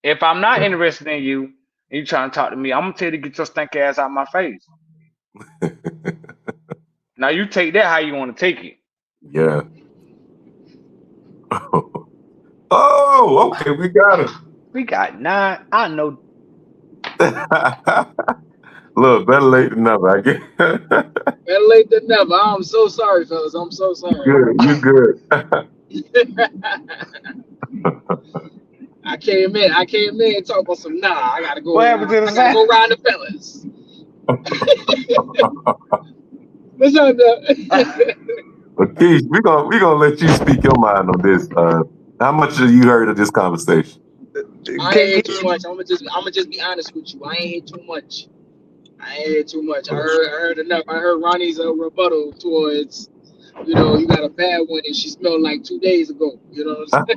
if I'm not interested in you and you trying to talk to me, I'm gonna tell you to get your stank ass out my face. Now you take that how you want to take it. Yeah. Oh, okay, we got it. We got 9. I know. Look, better late than never, I guess. Better late than never. I'm so sorry, fellas. I'm so sorry. You good. I came in and talk about some I gotta go. What happened to the I gotta go sound? ride the fellas. What's up, though? But Keish, we gonna let you speak your mind on this. How much have you heard of this conversation? I ain't hear too much. I'm gonna just be honest with you. I ain't hear too much. I heard enough. I heard Ronnie's rebuttal towards, you got a bad one and she smelled like 2 days ago. You know what I'm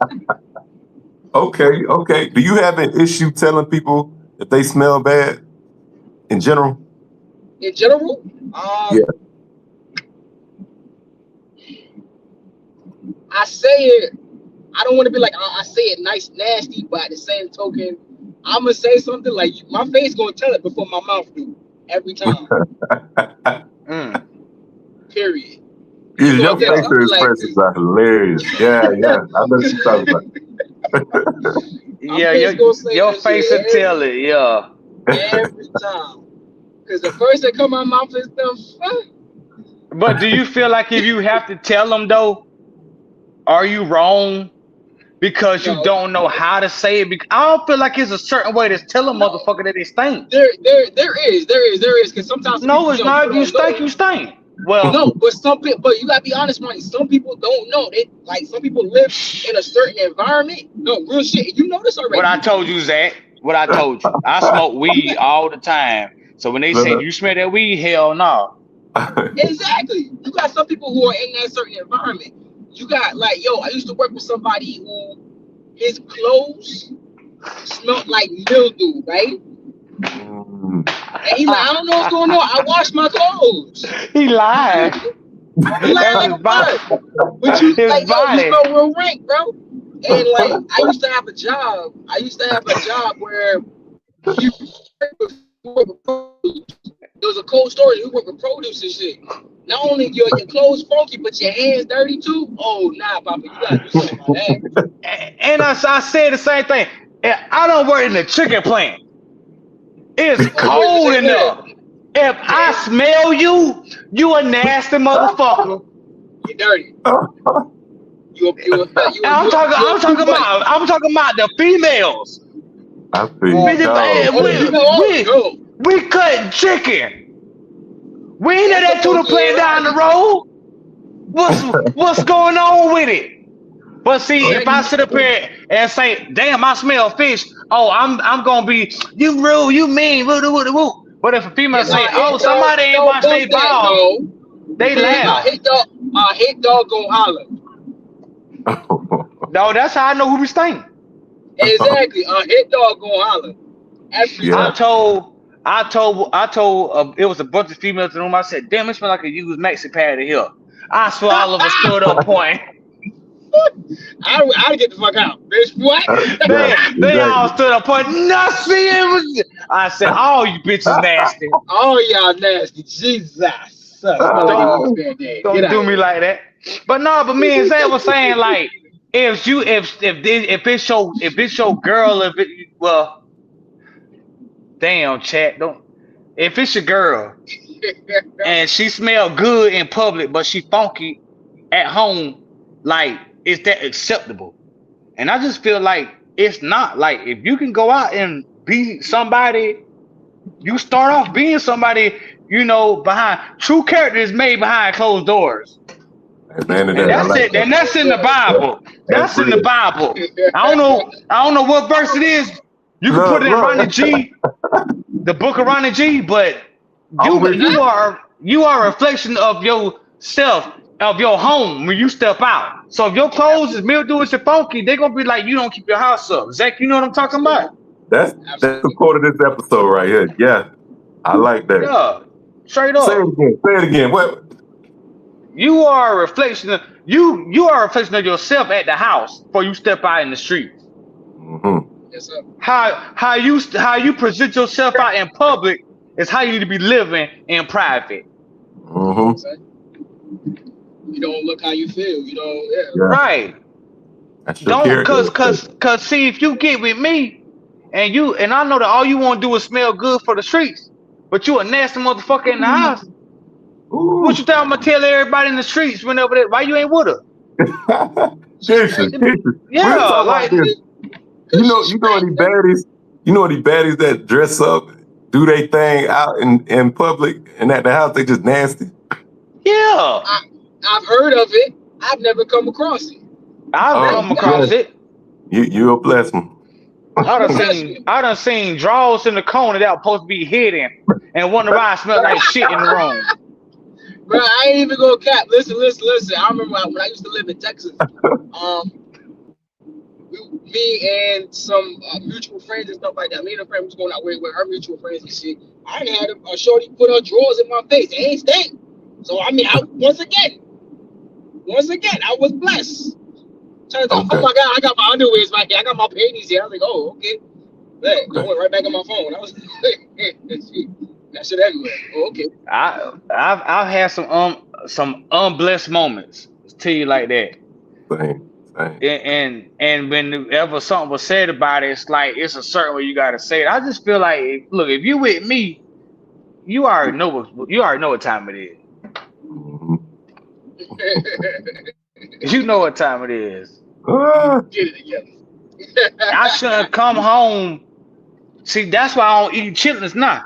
saying? Okay. Do you have an issue telling people if they smell bad in general? In general, Yeah. I say it. I don't want to be like I say it nice, nasty, but at the same token, I'm gonna say something like my face gonna tell it before my mouth do every time. Period. Your facial expressions are hilarious. Yeah. I know what you're talking about. Yeah, your face will tell it. Yeah. Every time. Because the first that come out my mouth is the fuck. But do you feel like if you have to tell them though, are you wrong? Because you don't know how to say it. Because I don't feel like it's a certain way to tell a motherfucker that they stink. There is. Because sometimes no, it's not. If you stink, you stink. Well, no, but but you gotta be honest, Monty. Some people don't know. Some people live in a certain environment. No, real shit. You know this already. What I told you, Zach. What I told you. I smoke weed all the time. So when they say you smell that weed, hell no. Exactly. You got some people who are in that certain environment. You got I used to work with somebody who his clothes smelled like mildew, right? And he's like, I don't know what's going on. I wash my clothes. He lied. He lied like a bud. But you you smell real rank, bro. And I used to have a job. Where you work with produce. There was a cold storage. You work with produce and shit. Not only your clothes funky, but your hands dirty too. Oh, nah, Papa, you gotta do something about that. And I said the same thing. I don't work in the chicken plant. It's cold enough. If I smell you, you a nasty motherfucker. You dirty. I'm talking about the females. I We cut chicken. We ain't at that tuna plant down the road. What's going on with it? But see, if I sit up here and say, "Damn, I smell fish," oh, I'm gonna be you rude, you mean, woo. But if a female say, "Oh, somebody ain't washed their balls," they laugh. A hit dog gon' holler. No, that's how I know who we stink. Exactly, a hit dog gon' holler. I told it was a bunch of females in the room. I said, "Damn, it smell like a used maxi pad in here." I swear all of us stood up point. I'd get the fuck out, bitch. What? They all stood up point. Nothing. I said, "All you bitches nasty. All y'all nasty. Jesus. Don't do me like that." But me and Zach was saying like, if it's your girl, damn chat, don't. If it's your girl and she smell good in public, but she funky at home. Like, is that acceptable? And I just feel like it's not. Like, if you can go out and be somebody, you start off being somebody, behind true character is made behind closed doors. Man, And I that's like it. that. And that's in the Bible. That's That's in the real. Bible. I don't know what verse it is. You can put Look, it in Ronnie look. G, the book of Ronnie G, but I'm with you. you are a reflection of yourself, of your home when you step out. So if your clothes is mildewy and funky, they're gonna be like, you don't keep your house up. Zach, you know what I'm talking about? That's the quote of this episode right here. Yeah, I like that. Yeah. Straight Say it up. again. Say it again. What? You are a reflection of you are a reflection of yourself at the house before you step out in the streets. Mm-hmm. Yes, sir. How you present yourself out in public is how you need to be living in private. Mm-hmm. You don't look how you feel. You don't. Yeah. Yeah. Right. That's your Don't character. cause see, if you get with me and I know that all you want to do is smell good for the streets, but you a nasty motherfucker in the house. Ooh. What you think I'm gonna tell everybody in the streets whenever they, why you ain't with her? Jason, Yeah, we'll talk like about this. You know these baddies. You know these baddies that dress up, do their thing out in public, and at the house they just nasty. yeah. I've heard of it. I've never come across it. I've come across it. You're a blessing. I done seen drawers in the corner that were supposed to be hidden, and wonder why I smell like shit in the room. Bro, I ain't even gonna cap. Listen. I remember when I used to live in Texas. Me and some mutual friends and stuff like that. Me and a friend was going out with her mutual friends and shit. I ain't had a shorty put her drawers in my face. They ain't stink. So I mean, once again, I was blessed. Turns out, oh my God, I got my underwears right here. I got my panties here. I was like, oh, okay. I went right back on my phone. I was that shit everywhere. Oh, okay. I've had some unblessed moments. Let's tell you like that. Same. And whenever something was said about it, it's like it's a certain way you gotta say it. I just feel like, look, if you with me, you already know what time it is. Mm-hmm. You know what time it is. Get it together. I shouldn't come home. See, that's why I don't eat chitlins now.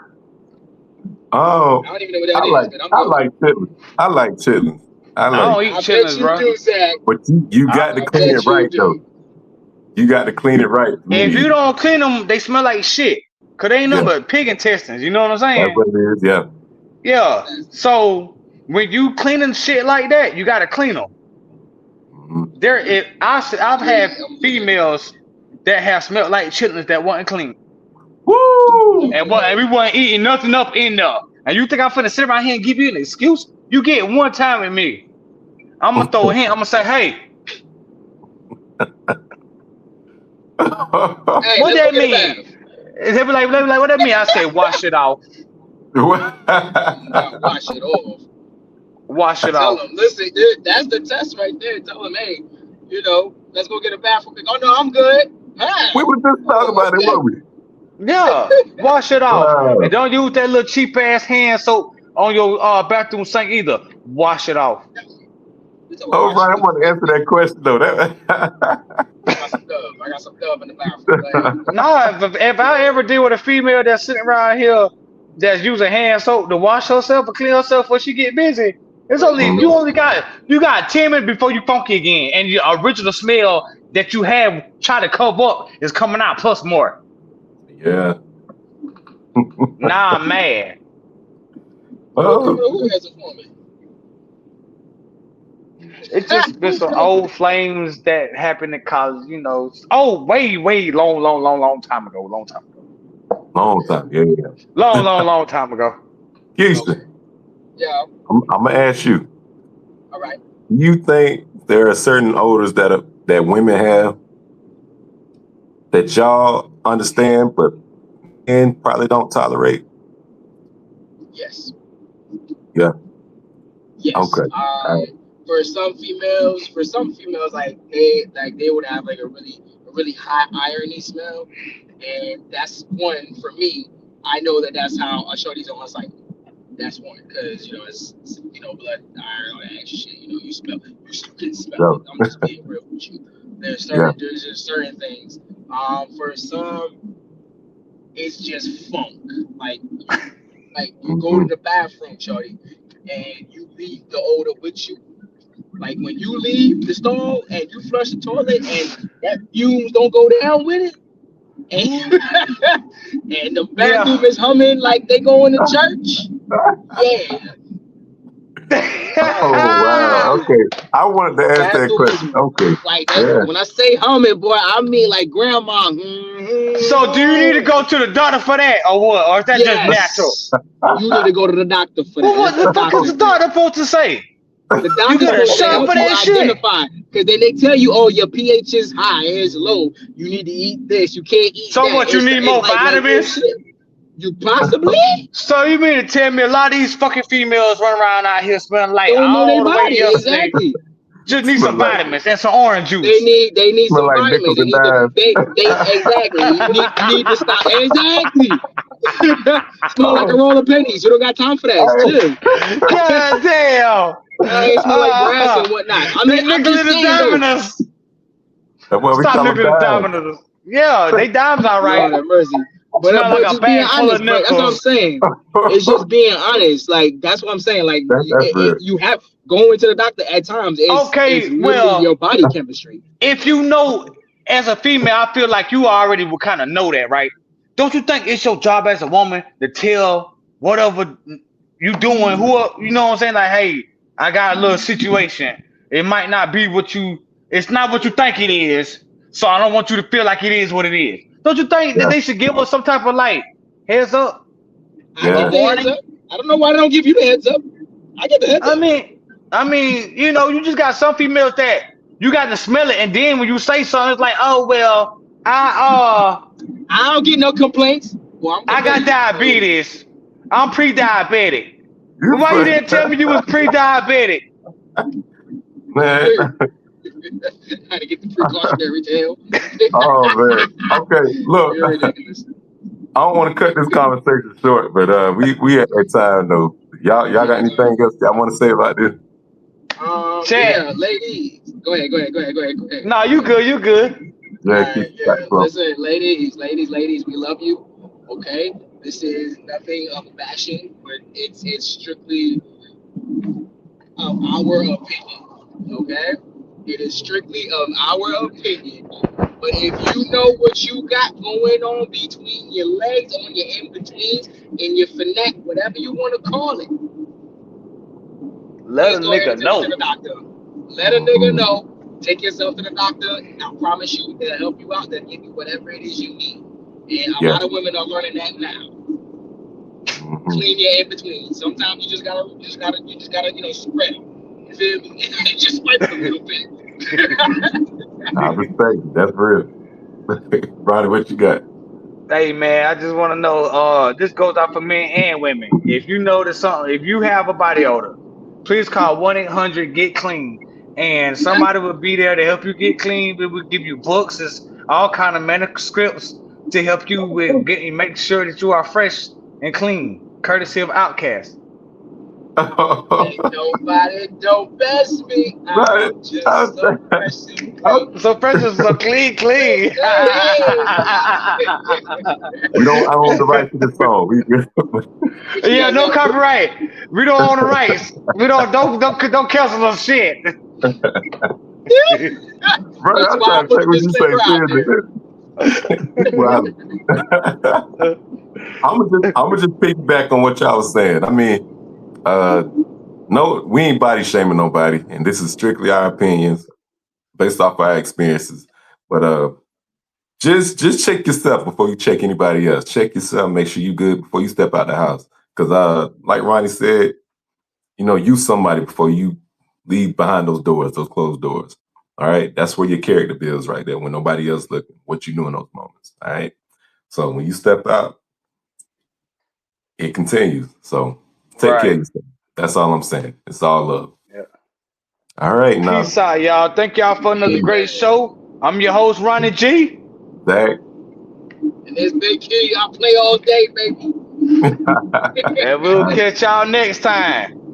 Oh, I don't even know what that is. I like chitlins. I don't eat chitlins, bro. Do, Zach. But you got to clean it right, though. You got to clean it right. If you don't clean them, they smell like shit. Cause they ain't nothing but pig intestines. You know what I'm saying? That's what it is. Yeah. Yeah. So when you cleaning shit like that, you got to clean them. Mm-hmm. I've had females that have smelled like chitlins that wasn't clean. Woo! And we wasn't eating nothing up in there. And you think I'm finna sit around here and give you an excuse? You get one time with me. I'm gonna throw a hint. I'm gonna say, hey. What that mean? They be like, what that mean? I say, wash it off. Wash it off. Wash it off. Tell them, listen, dude, that's the test right there. Tell them, hey, let's go get a bath. Oh no, I'm good. Hey. We were just talking about it, weren't we? Yeah, wash it off. And don't use that little cheap ass hand soap on your bathroom sink either. Wash it off. Oh, right. I want to answer that question though. I got some dub in the bathroom. No, if I ever deal with a female that's sitting around here that's using hand soap to wash herself or clean herself before she get busy, it's only you got 10 minutes before you funky again, and your original smell that you have try to cover up is coming out plus more. Yeah. Nah, I'm mad. Who has a woman? It's just been some old flames that happened in college, Oh, way long time ago. Long time, yeah. Long time ago. Houston. Yeah. I'm gonna ask you. All right. You think there are certain odors that women have that y'all understand, but men probably don't tolerate? Yes. Yeah. Yes. Okay. For some females, like they would have like a really high irony smell, and that's one for me. I know that's how a shorty's on her cycle. That's one, because it's blood, iron, all that extra shit. You smell, you can smell Yeah. it. I'm just being real with you. Yeah. There's just certain things. For some, it's just funk. Like you go to Mhm. the bathroom, shorty, and you leave the odor with you. Like when you leave the stall and you flush the toilet and that fumes don't go down with it, and and the bathroom Yeah. is humming like they going to church. Yeah, Oh wow. Okay. I wanted to ask that bathroom is question. Okay. like that. Yeah. When I say humming, boy, I mean like grandma. So do you need to go to the doctor for that, or what? Or is that just natural? Yes, you need to go to the doctor for that. Well, what That's the the fuck is doctor the thing. doctor supposed to say? The You doctor's got a supposed to shot help for you that shit? identify, because then they tell you, oh, your pH is high, it's low. You need to eat this. You can't eat So that. what? You need It's more like real vitamins? shit. You possibly So you mean to tell me a lot of these fucking females run around out here smelling like don't know their all the way body yesterday? exactly. Just need Smell some like vitamins and some orange They juice. need smell some like vitamins. nickels They and need to dimes. they exactly. You need to stop exactly. Smell like a Oh, roll of pennies. You don't got time for that. hey. Chill. God damn. It smell like grass and whatnot. I The mean, I'm nickel just and the saying though. diamonds. That's what we Stop call them nickel and dimes. diamonds. Yeah, they dimes all right. Lord have mercy. Smell like But a just being bag full of honest, but that's what I'm nickels. saying. It's just being honest. Like that's what I'm saying. Like That's real. you have going to the doctor at times is Okay, literally well, your body chemistry. if you know as a female, I feel like you already would kind of know that, right? Don't you think it's your job as a woman to tell whatever you doing, you know what I'm saying? Like, hey, I got a little situation. It might not be it's not what you think it is. So I don't want you to feel like it is what it is. Don't you think that Yeah. they should give us some type of like heads up I or get Yeah. the heads warning? up. I don't know why they don't give you the heads up. I get the heads I up. mean, you just got some females that you got to smell it, and then when you say something, it's like, oh well, I I don't get no complaints. Well, I'm I got complaining. Go ahead. diabetes. I'm pre-diabetic. You Why you funny. didn't tell me you was pre-diabetic? Man. I had to get the precautionary tale. Oh man. Okay. Look, You're ridiculous. I don't want to cut this conversation short, but we at that time though. Y'all got Yeah, go ahead. anything else y'all want to say about this? Chat. Yeah, ladies. Go ahead. No, you good. You good. Yeah, keep the back Yeah. flow. Listen, ladies, we love you. Okay, this is nothing of bashing, but it's strictly of our opinion. Okay, it is strictly of our opinion. But if you know what you got going on between your legs, on your in betweens, in your finette, whatever you want to call it, Let please a go ahead nigga and take it to know. the doctor. Let a nigga know. Take yourself to the doctor. I promise you, they'll help you out. They'll give you whatever it is you need. And a Yeah. lot of women are learning that now. Mhm. Clean your in between. Sometimes you just gotta, spread them. You feel me? Just swipe it a little bit. I respect it. That's real. Ronnie, what you got? Hey man, I just want to know. This goes out for men and women. If you notice something, if you have a body odor, please call 1-800-GET-CLEAN, and somebody will be there to help you get clean. We will give you books, it's all kind of manuscripts to help you with getting make sure that you are fresh and clean, courtesy of Outcast. Ain't nobody don't best me. Right. I'm just so fresh and clean. So fresh is so clean. Hey. We don't own the right to this song. We What you Yeah, guys no got? copyright. We don't own the rights. We don't cancel no shit. Right, That's I'm why I trying to put check the what you say. disclaimer out there. Well, I'm gonna just piggyback on what y'all was saying. I mean, no, we ain't body shaming nobody, and this is strictly our opinions based off our experiences. But just check yourself before you check anybody else. Check yourself, make sure you good before you step out the house. Because like Ronnie said, use somebody before you leave behind those doors, those closed doors. All right, that's where your character builds right there. When nobody else looking, what you do in those moments. All right. So when you step out, it continues. So take care of Right. yourself. That's all I'm saying. It's all love. Yeah. All right, now, Peace out, y'all. Thank y'all for another great show. I'm your host, Ronnie G. Zach. And this big key, I play all day, baby. And we'll catch y'all next time.